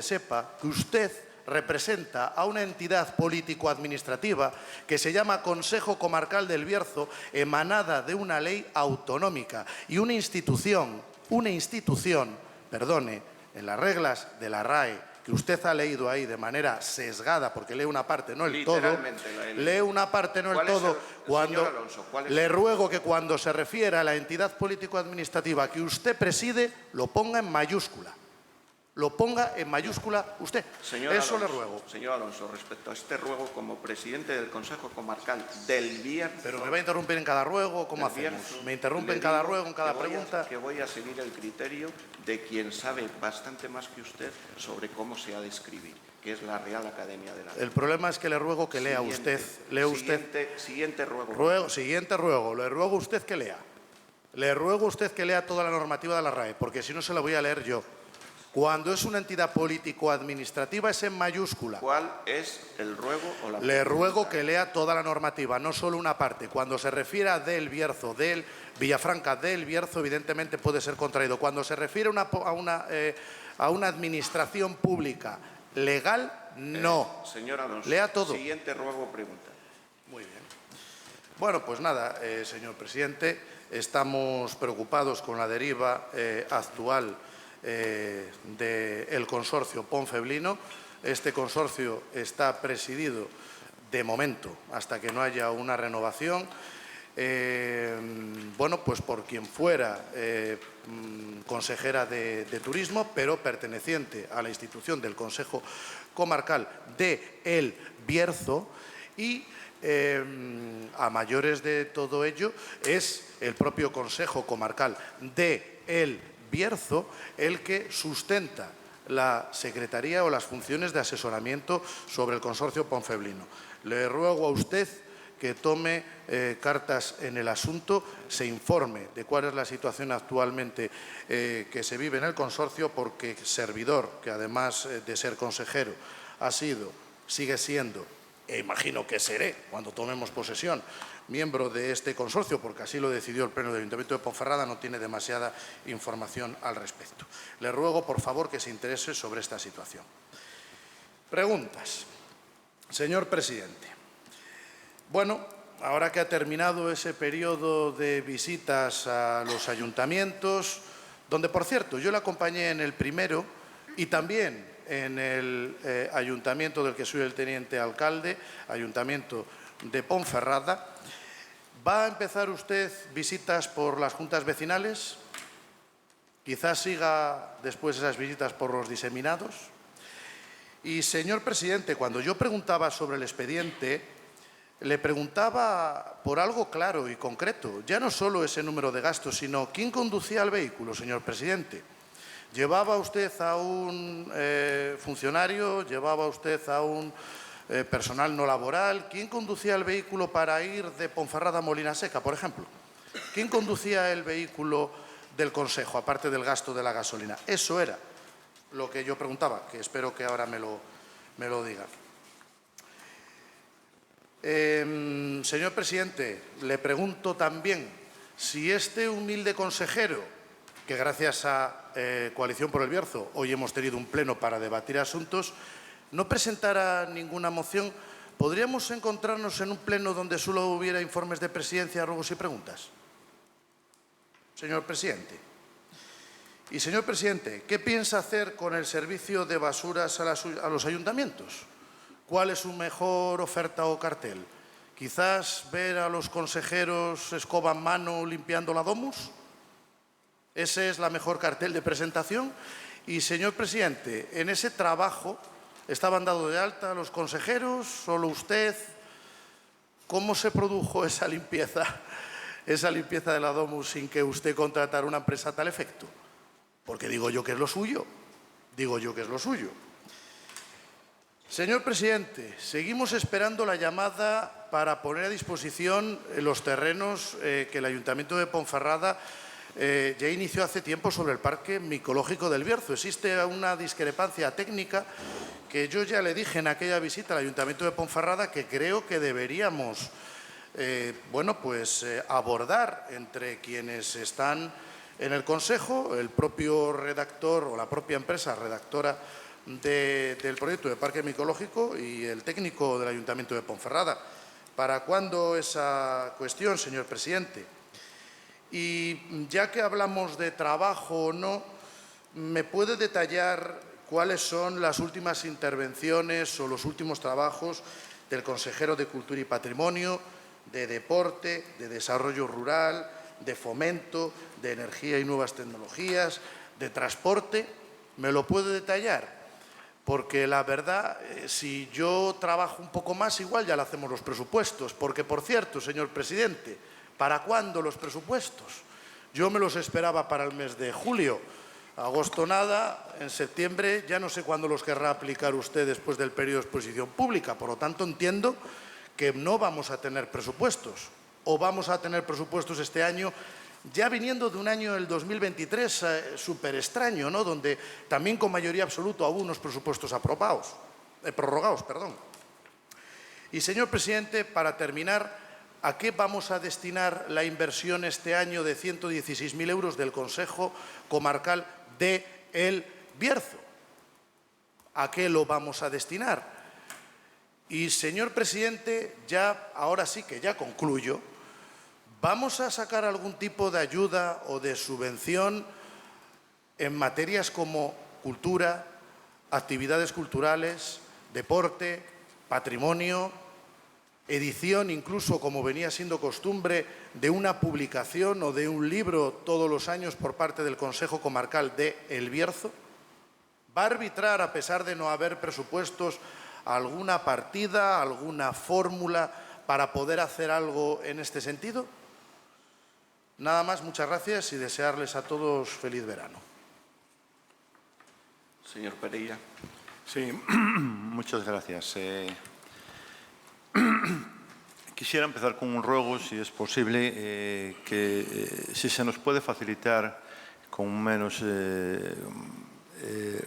sepa que usted representa a una entidad político-administrativa que se llama Consejo Comarcal del Bierzo, emanada de una ley autonómica y una institución, perdone, en las reglas de la RAE, que usted ha leído ahí de manera sesgada, porque lee una parte, no el todo, lee una parte, no el todo, le ruego que cuando se refiera a la entidad político-administrativa que usted preside, lo ponga en mayúscula. Lo ponga en mayúscula usted. Eso le ruego. Señor Alonso, respecto a este ruego como presidente del Consejo Comarcal del Bierzo... ¿Pero me va a interrumpir en cada ruego? ¿Cómo hacemos? ¿Me interrumpe en cada ruego, en cada pregunta? Que voy a seguir el criterio de quien sabe bastante más que usted sobre cómo se ha de escribir, que es la Real Academia de la Ley. El problema es que le ruego que lea usted. Siguiente ruego. Siguiente ruego. Le ruego a usted que lea. Le ruego a usted que lea toda la normativa de la RAE, porque si no se la voy a leer yo. Cuando es una entidad político-administrativa es en mayúscula. ¿Cuál es el ruego o la pregunta? Le ruego que lea toda la normativa, no solo una parte. Cuando se refiere a del Bierzo, del Villafranca, del Bierzo, evidentemente puede ser contraído. Cuando se refiere a una administración pública legal, no. Señor Alonso, lea todo. Siguiente ruego o pregunta. Muy bien. Bueno, pues nada, señor presidente, estamos preocupados con la deriva actual del consorcio Ponfeblino. Este consorcio está presidido, de momento, hasta que no haya una renovación, bueno, pues por quien fuera consejera de Turismo, pero perteneciente a la institución del Consejo Comarcal de El Bierzo, y a mayores de todo ello es el propio Consejo Comarcal de El Bierzo el que sustenta la secretaría o las funciones de asesoramiento sobre el consorcio Ponfeblino. Le ruego a usted que tome cartas en el asunto, se informe de cuál es la situación actualmente que se vive en el consorcio, porque servidor, que además de ser consejero, sigue siendo, e imagino que seré, cuando tomemos posesión, miembro de este consorcio, porque así lo decidió el Pleno del Ayuntamiento de Ponferrada, no tiene demasiada información al respecto. Le ruego, por favor, que se interese sobre esta situación. Preguntas. Señor presidente, bueno, ahora que ha terminado ese periodo de visitas a los ayuntamientos, donde, por cierto, yo le acompañé en el primero y también en el ayuntamiento del que soy el teniente alcalde, ayuntamiento de Ponferrada, ¿va a empezar usted visitas por las juntas vecinales? Quizás siga después esas visitas por los diseminados. Y, señor presidente, cuando yo preguntaba sobre el expediente, le preguntaba por algo claro y concreto. Ya no solo ese número de gastos, sino ¿quién conducía el vehículo, señor presidente? ¿Llevaba usted a un funcionario? ¿Llevaba usted a un personal no laboral? ¿Quién conducía el vehículo para ir de Ponferrada a Molina Seca, por ejemplo? ¿Quién conducía el vehículo del Consejo, aparte del gasto de la gasolina? Eso era lo que yo preguntaba, que espero que ahora me lo diga. Señor presidente, le pregunto también si este humilde consejero, que gracias a Coalición por el Bierzo hoy hemos tenido un pleno para debatir asuntos, no presentara ninguna moción, ¿podríamos encontrarnos en un pleno donde solo hubiera informes de presidencia, ruegos y preguntas? Señor presidente. Y, señor presidente, ¿qué piensa hacer con el servicio de basuras a los ayuntamientos? ¿Cuál es su mejor oferta o cartel? ¿Quizás ver a los consejeros escoba en mano limpiando la domus? ¿Ese es la mejor cartel de presentación? Y, señor presidente, en ese trabajo estaban dados de alta los consejeros, solo usted, ¿cómo se produjo esa limpieza de la Domus sin que usted contratara una empresa a tal efecto? Porque digo yo que es lo suyo. Señor presidente, seguimos esperando la llamada para poner a disposición los terrenos que el Ayuntamiento de Ponferrada ya inició hace tiempo sobre el Parque Micológico del Bierzo. Existe una discrepancia técnica que yo ya le dije en aquella visita al Ayuntamiento de Ponferrada que creo que deberíamos abordar entre quienes están en el Consejo, el propio redactor o la propia empresa redactora del proyecto de Parque Micológico y el técnico del Ayuntamiento de Ponferrada. ¿Para cuándo esa cuestión, señor presidente? Y ya que hablamos de trabajo o no, ¿me puede detallar cuáles son las últimas intervenciones o los últimos trabajos del consejero de Cultura y Patrimonio, de Deporte, de Desarrollo Rural, de Fomento, de Energía y Nuevas Tecnologías, de Transporte? ¿Me lo puede detallar? Porque la verdad, si yo trabajo un poco más, igual ya le hacemos los presupuestos. Porque, por cierto, señor presidente, ¿para cuándo los presupuestos? Yo me los esperaba para el mes de julio. Agosto nada, en septiembre ya no sé cuándo los querrá aplicar usted después del periodo de exposición pública. Por lo tanto, entiendo que no vamos a tener presupuestos. O vamos a tener presupuestos este año, ya viniendo de un año, el 2023, súper extraño, ¿no? Donde también con mayoría absoluta hubo unos presupuestos prorrogados. Y, señor presidente, para terminar, ¿a qué vamos a destinar la inversión este año de 116.000 euros del Consejo Comarcal de El Bierzo? ¿A qué lo vamos a destinar? Y, señor presidente, ahora sí que ya concluyo. ¿Vamos a sacar algún tipo de ayuda o de subvención en materias como cultura, actividades culturales, deporte, patrimonio, edición, incluso, como venía siendo costumbre, de una publicación o de un libro todos los años por parte del Consejo Comarcal de El Bierzo? ¿Va a arbitrar, a pesar de no haber presupuestos, alguna partida, alguna fórmula para poder hacer algo en este sentido? Nada más, muchas gracias y desearles a todos feliz verano. Señor Pereira. Sí, muchas gracias. Quisiera empezar con un ruego, si es posible, que si se nos puede facilitar con menos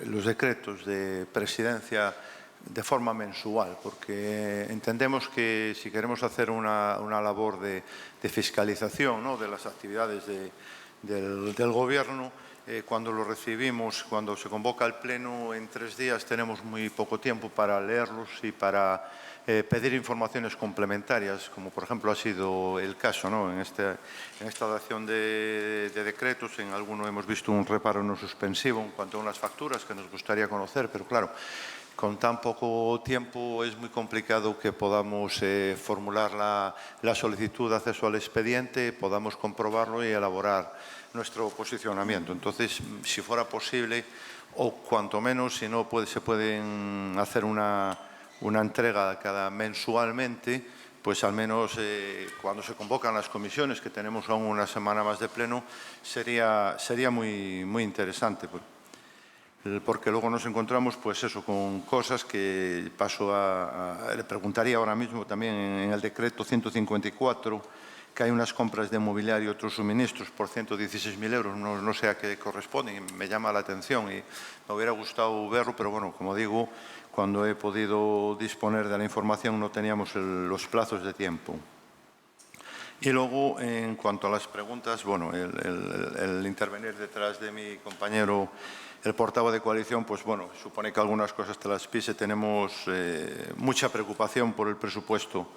los decretos de presidencia de forma mensual, porque entendemos que si queremos hacer una labor de fiscalización, ¿no?, de las actividades del Gobierno, cuando lo recibimos, cuando se convoca el Pleno en 3 días, tenemos muy poco tiempo para leerlos y para pedir informaciones complementarias, como por ejemplo ha sido el caso, ¿no?, en esta dación de decretos. En alguno hemos visto un reparo no suspensivo en cuanto a unas facturas que nos gustaría conocer, pero claro, con tan poco tiempo es muy complicado que podamos formular la solicitud de acceso al expediente, podamos comprobarlo y elaborar nuestro posicionamiento. Entonces, si fuera posible, o cuanto menos, si no se pueden hacer una entrega mensualmente, pues al menos cuando se convocan las comisiones, que tenemos aún una semana más de pleno, sería muy, muy interesante. Porque luego nos encontramos, pues eso, con cosas que le preguntaría ahora mismo también en el decreto 154, que hay unas compras de mobiliario y otros suministros por 116.000 euros, no sé a qué corresponden, y me llama la atención y me hubiera gustado verlo, pero bueno, como digo, cuando he podido disponer de la información no teníamos los plazos de tiempo. Y luego, en cuanto a las preguntas, bueno, el intervenir detrás de mi compañero, el portavoz de coalición, pues bueno, supone que algunas cosas te las pise. Tenemos mucha preocupación por el presupuesto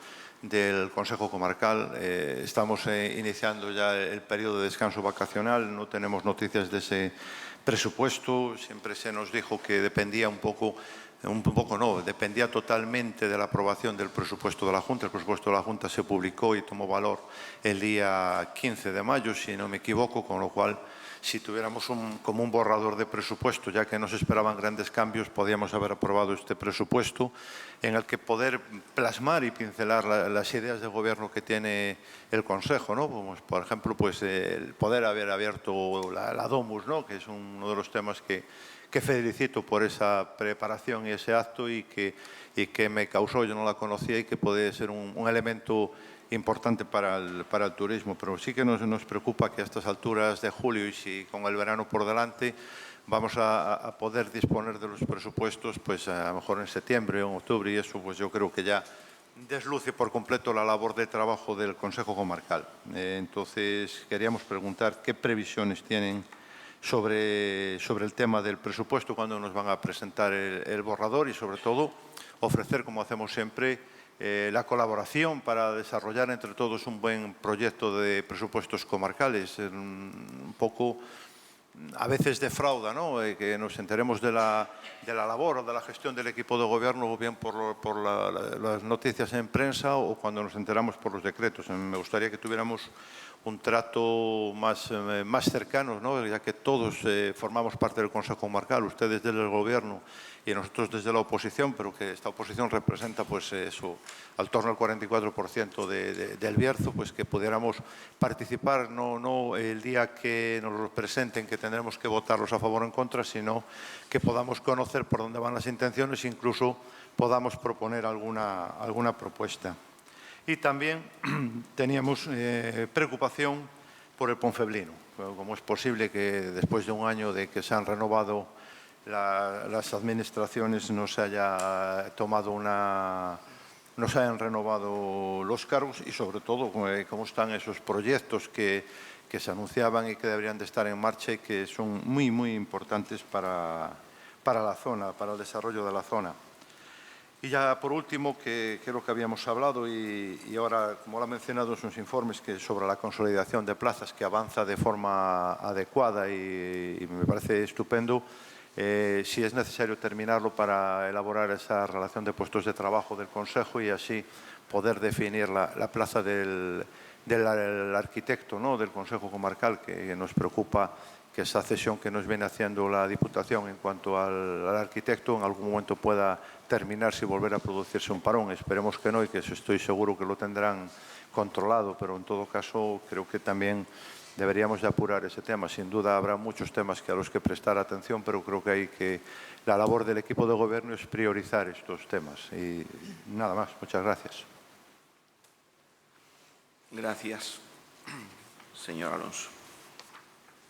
del Consejo Comarcal. Estamos iniciando ya el periodo de descanso vacacional, no tenemos noticias de ese presupuesto. Siempre se nos dijo que dependía dependía totalmente de la aprobación del presupuesto de la Junta. El presupuesto de la Junta se publicó y tomó valor el día 15 de mayo, si no me equivoco, con lo cual si tuviéramos como un borrador de presupuesto, ya que no se esperaban grandes cambios, podíamos haber aprobado este presupuesto en el que poder plasmar y pincelar las ideas de gobierno que tiene el Consejo, ¿no? Como, por ejemplo, pues, el poder haber abierto la Domus, ¿no? Que es uno de los temas que felicito por esa preparación y ese acto y que me causó, yo no la conocía, y que puede ser un elemento importante para el turismo, pero sí que nos preocupa que a estas alturas de julio y si con el verano por delante vamos a poder disponer de los presupuestos, pues a lo mejor en septiembre o en octubre, y eso pues yo creo que ya desluce por completo la labor de trabajo del Consejo Comarcal. Entonces queríamos preguntar qué previsiones tienen sobre el tema del presupuesto, cuándo nos van a presentar el borrador y sobre todo ofrecer, como hacemos siempre, la colaboración para desarrollar entre todos un buen proyecto de presupuestos comarcales. Un poco, a veces defrauda, ¿no? Que nos enteremos de la labor o de la gestión del equipo de gobierno, o bien por las noticias en prensa o cuando nos enteramos por los decretos. Me gustaría que tuviéramos un trato más cercano, ¿no? Ya que todos formamos parte del Consejo Comarcal, ustedes del Gobierno y nosotros desde la oposición, pero que esta oposición representa pues eso, al torno al 44% del Bierzo, pues que pudiéramos participar no el día que nos lo presenten, que tendremos que votarlos a favor o en contra, sino que podamos conocer por dónde van las intenciones e incluso podamos proponer alguna propuesta. Y también teníamos preocupación por el Ponfeblino. ¿Cómo es posible que después de un año de que se han renovado las administraciones no se hayan renovado los cargos y sobre todo cómo están esos proyectos que se anunciaban y que deberían de estar en marcha y que son muy, muy importantes para la zona, para el desarrollo de la zona? Y ya por último, que creo que habíamos hablado y ahora, como lo han mencionado en sus informes, que sobre la consolidación de plazas que avanza de forma adecuada y me parece estupendo, si es necesario terminarlo para elaborar esa relación de puestos de trabajo del Consejo y así poder definir la plaza del arquitecto, ¿no? Del Consejo Comarcal, que nos preocupa que esa cesión que nos viene haciendo la Diputación en cuanto al arquitecto en algún momento pueda terminarse y volver a producirse un parón. Esperemos que no y que estoy seguro que lo tendrán controlado, pero en todo caso creo que también deberíamos de apurar ese tema. Sin duda habrá muchos temas a los que prestar atención, pero creo que la labor del equipo de gobierno es priorizar estos temas. Y nada más. Muchas gracias. Gracias, señor Alonso.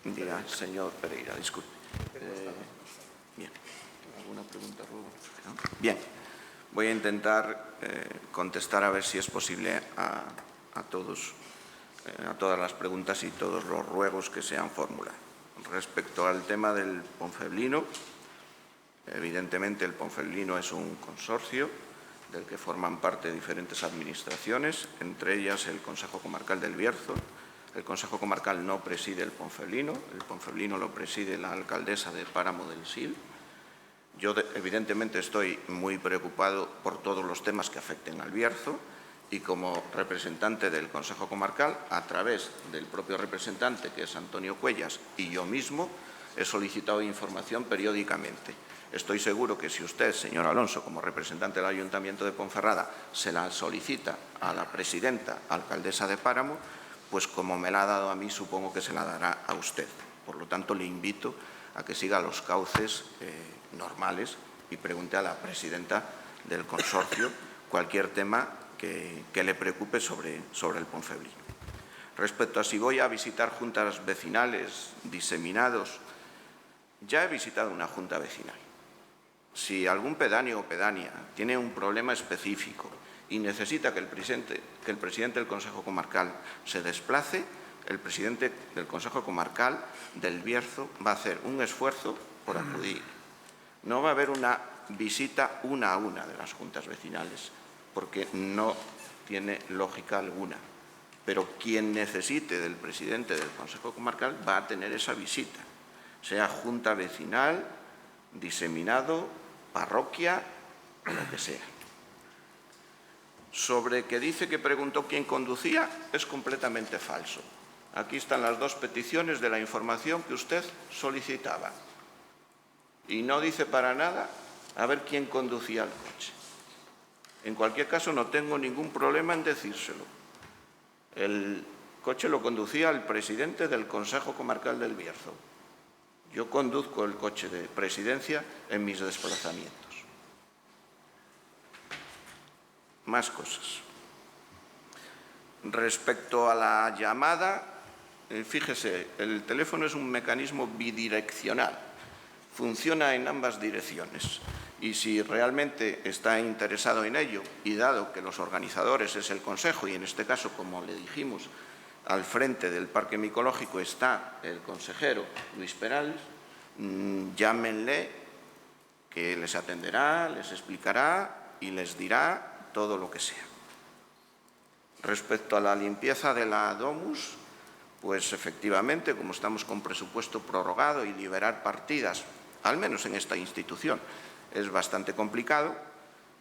Diga, señor Pereira, disculpe. Bien. ¿Alguna pregunta, Rubo? ¿No? Bien. Voy a intentar contestar a ver si es posible a todas las preguntas y todos los ruegos que se han formulado. Respecto al tema del Ponfeblino, evidentemente el Ponfeblino es un consorcio del que forman parte diferentes administraciones, entre ellas el Consejo Comarcal del Bierzo. El Consejo Comarcal no preside el Ponfeblino lo preside la alcaldesa de Páramo del Sil. Yo, evidentemente, estoy muy preocupado por todos los temas que afecten al Bierzo y como representante del Consejo Comarcal, a través del propio representante, que es Antonio Cuellas, y yo mismo, he solicitado información periódicamente. Estoy seguro que si usted, señor Alonso, como representante del Ayuntamiento de Ponferrada, se la solicita a la presidenta, alcaldesa de Páramo, pues como me la ha dado a mí, supongo que se la dará a usted. Por lo tanto, le invito a que siga los cauces normales y pregunte a la presidenta del consorcio cualquier tema que le preocupe sobre el Ponfeblino. Respecto a si voy a visitar juntas vecinales, diseminados, ya he visitado una junta vecinal. Si algún pedáneo o pedánea tiene un problema específico y necesita que el presidente del Consejo Comarcal se desplace, el presidente del Consejo Comarcal del Bierzo va a hacer un esfuerzo por acudir. No va a haber una visita una a una de las juntas vecinales, porque no tiene lógica alguna. Pero quien necesite del presidente del Consejo Comarcal va a tener esa visita, sea junta vecinal, diseminado, parroquia o lo que sea. Sobre que dice que preguntó quién conducía, es completamente falso. Aquí están las dos peticiones de la información que usted solicitaba. Y no dice para nada a ver quién conducía el coche. En cualquier caso, no tengo ningún problema en decírselo. El coche lo conducía el presidente del Consejo Comarcal del Bierzo. Yo conduzco el coche de presidencia en mis desplazamientos. Más cosas. Respecto a la llamada, fíjese, el teléfono es un mecanismo bidireccional. Funciona en ambas direcciones. Y si realmente está interesado en ello, y dado que los organizadores es el Consejo, y en este caso, como le dijimos, al frente del Parque Micológico está el consejero Luis Perales, llámenle, que les atenderá, les explicará y les dirá todo lo que sea. Respecto a la limpieza de la Domus, pues efectivamente, como estamos con presupuesto prorrogado y liberar partidas, al menos en esta institución, es bastante complicado,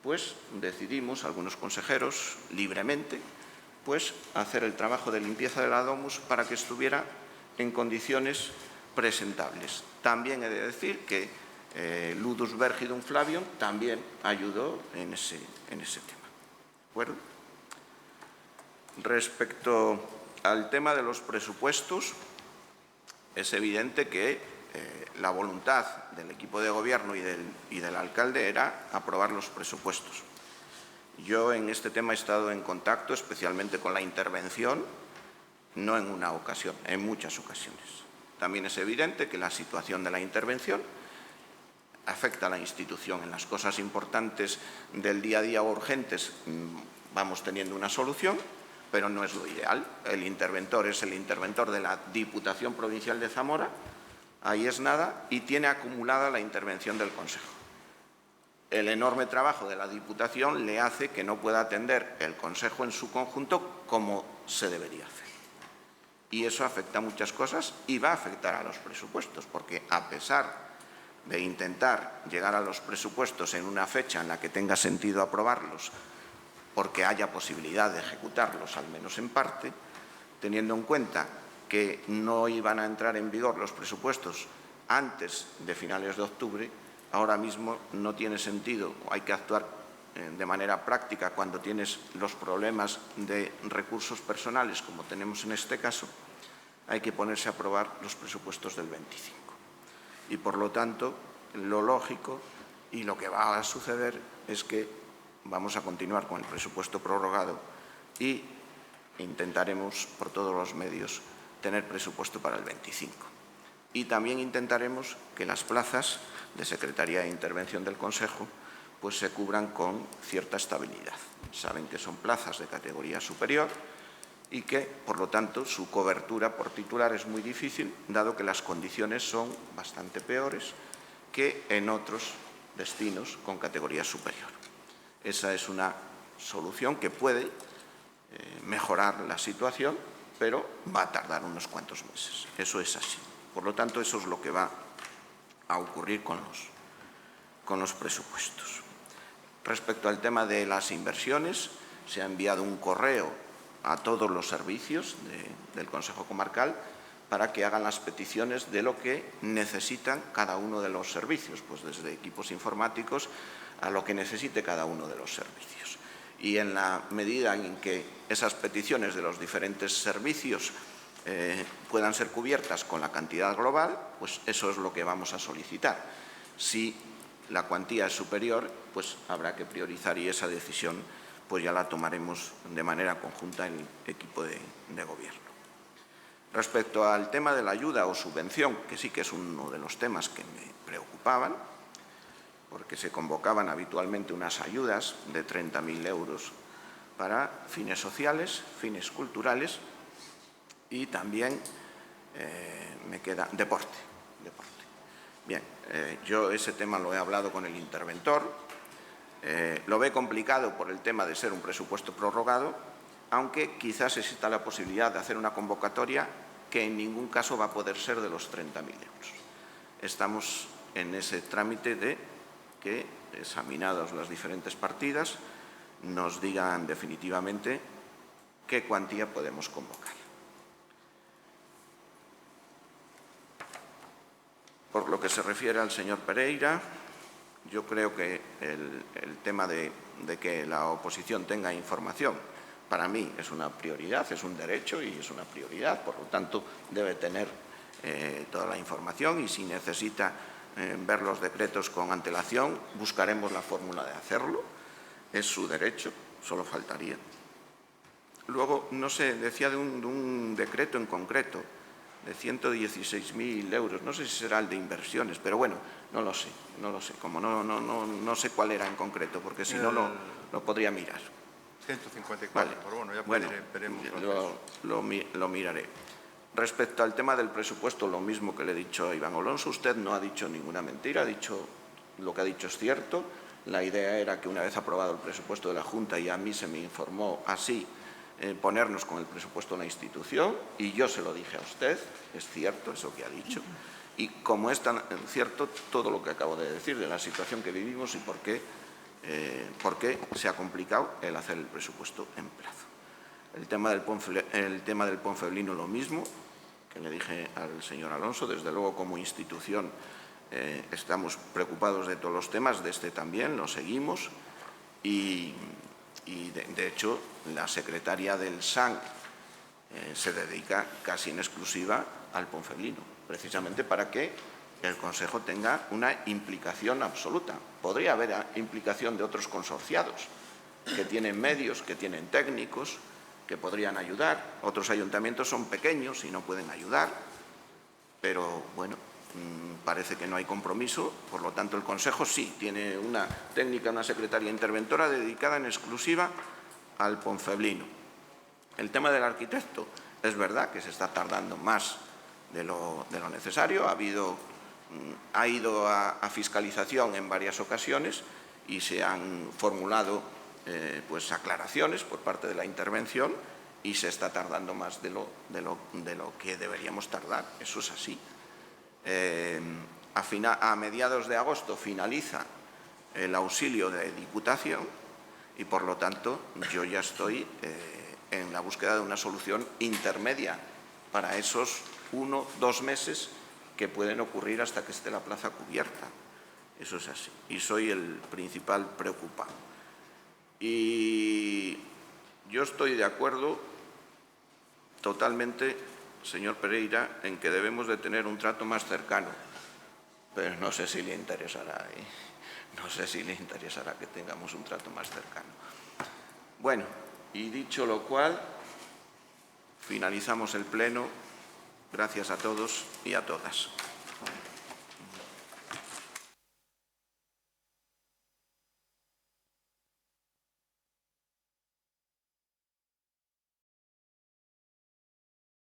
pues decidimos, algunos consejeros, libremente, pues hacer el trabajo de limpieza de la Domus para que estuviera en condiciones presentables. También he de decir que Ludus Vergidum Flavium también ayudó en ese tema. ¿De acuerdo? Respecto al tema de los presupuestos, es evidente que la voluntad del equipo de gobierno y del alcalde era aprobar los presupuestos. Yo en este tema he estado en contacto especialmente con la intervención, no en una ocasión, en muchas ocasiones. También es evidente que la situación de la intervención afecta a la institución. En las cosas importantes del día a día urgentes vamos teniendo una solución, pero no es lo ideal. El interventor es el interventor de la Diputación Provincial de Zamora, ahí es nada, y tiene acumulada la intervención del Consejo. El enorme trabajo de la Diputación le hace que no pueda atender el Consejo en su conjunto como se debería hacer. Y eso afecta a muchas cosas y va a afectar a los presupuestos, porque a pesar de intentar llegar a los presupuestos en una fecha en la que tenga sentido aprobarlos, porque haya posibilidad de ejecutarlos, al menos en parte, teniendo en cuenta que no iban a entrar en vigor los presupuestos antes de finales de octubre, ahora mismo no tiene sentido, hay que actuar de manera práctica cuando tienes los problemas de recursos personales, como tenemos en este caso, hay que ponerse a aprobar los presupuestos del 25. Y, por lo tanto, lo lógico y lo que va a suceder es que vamos a continuar con el presupuesto prorrogado y intentaremos, por todos los medios, tener presupuesto para el 25. Y también intentaremos que las plazas de Secretaría de Intervención del Consejo pues se cubran con cierta estabilidad. Saben que son plazas de categoría superior y que, por lo tanto, su cobertura por titular es muy difícil, dado que las condiciones son bastante peores que en otros destinos con categoría superior. Esa es una solución que puede mejorar la situación, pero va a tardar unos cuantos meses. Eso es así. Por lo tanto, eso es lo que va a ocurrir con los presupuestos. Respecto al tema de las inversiones, se ha enviado un correo a todos los servicios del Consejo Comarcal para que hagan las peticiones de lo que necesitan cada uno de los servicios, pues desde equipos informáticos a lo que necesite cada uno de los servicios. Y en la medida en que esas peticiones de los diferentes servicios puedan ser cubiertas con la cantidad global, pues eso es lo que vamos a solicitar. Si la cuantía es superior, pues habrá que priorizar y esa decisión pues ya la tomaremos de manera conjunta en el equipo de gobierno. Respecto al tema de la ayuda o subvención, que sí que es uno de los temas que me preocupaban, porque se convocaban habitualmente unas ayudas de 30.000 euros para fines sociales, fines culturales y también me queda deporte. Bien, yo ese tema lo he hablado con el interventor, lo ve complicado por el tema de ser un presupuesto prorrogado, aunque quizás exista la posibilidad de hacer una convocatoria que en ningún caso va a poder ser de los 30.000 euros. Estamos en ese trámite de que, examinadas las diferentes partidas, nos digan definitivamente qué cuantía podemos convocar. que se refiere al señor Pereira, yo creo que el tema de que la oposición tenga información, para mí es una prioridad, es un derecho y es una prioridad, por lo tanto debe tener toda la información y si necesita ver los decretos con antelación, buscaremos la fórmula de hacerlo, es su derecho, solo faltaría. Luego, no sé, decía de un decreto en concreto, de 116.000 euros, no sé si será el de inversiones, pero bueno, no lo sé, como no sé cuál era en concreto, porque si no lo podría mirar. 154, vale. Pero bueno, ya veremos. Lo miraré. Respecto al tema del presupuesto, lo mismo que le he dicho a Iván Alonso, usted no ha dicho ninguna mentira, ha dicho lo que ha dicho es cierto. La idea era que una vez aprobado el presupuesto de la Junta, y a mí se me informó así, ponernos con el presupuesto de la institución, y yo se lo dije a usted, es cierto eso que ha dicho, y como es tan cierto todo lo que acabo de decir de la situación que vivimos y por qué se ha complicado el hacer el presupuesto en plazo. El tema del Ponferlino lo mismo, que le dije al señor Alonso, desde luego como institución estamos preocupados de todos los temas, de este también, lo seguimos y de hecho la secretaria del SAN se dedica casi en exclusiva al Ponferlino, precisamente para que el Consejo tenga una implicación absoluta. Podría haber implicación de otros consorciados que tienen medios, que tienen técnicos, que podrían ayudar. Otros ayuntamientos son pequeños y no pueden ayudar, pero bueno, parece que no hay compromiso, por lo tanto el Consejo sí tiene una técnica, una secretaria interventora dedicada en exclusiva al Ponferlino. El tema del arquitecto, es verdad que se está tardando más de lo necesario, ha ido a fiscalización en varias ocasiones y se han formulado pues aclaraciones por parte de la intervención y se está tardando más de lo que deberíamos tardar, eso es así. A mediados de agosto finaliza el auxilio de Diputación y, por lo tanto, yo ya estoy en la búsqueda de una solución intermedia para esos 1 o 2 meses que pueden ocurrir hasta que esté la plaza cubierta. Eso es así. Y soy el principal preocupado. Y yo estoy de acuerdo totalmente, señor Pereira, en que debemos de tener un trato más cercano, pero no sé si le interesará, no sé si le interesará que tengamos un trato más cercano. Bueno, y dicho lo cual, finalizamos el pleno. Gracias a todos y a todas.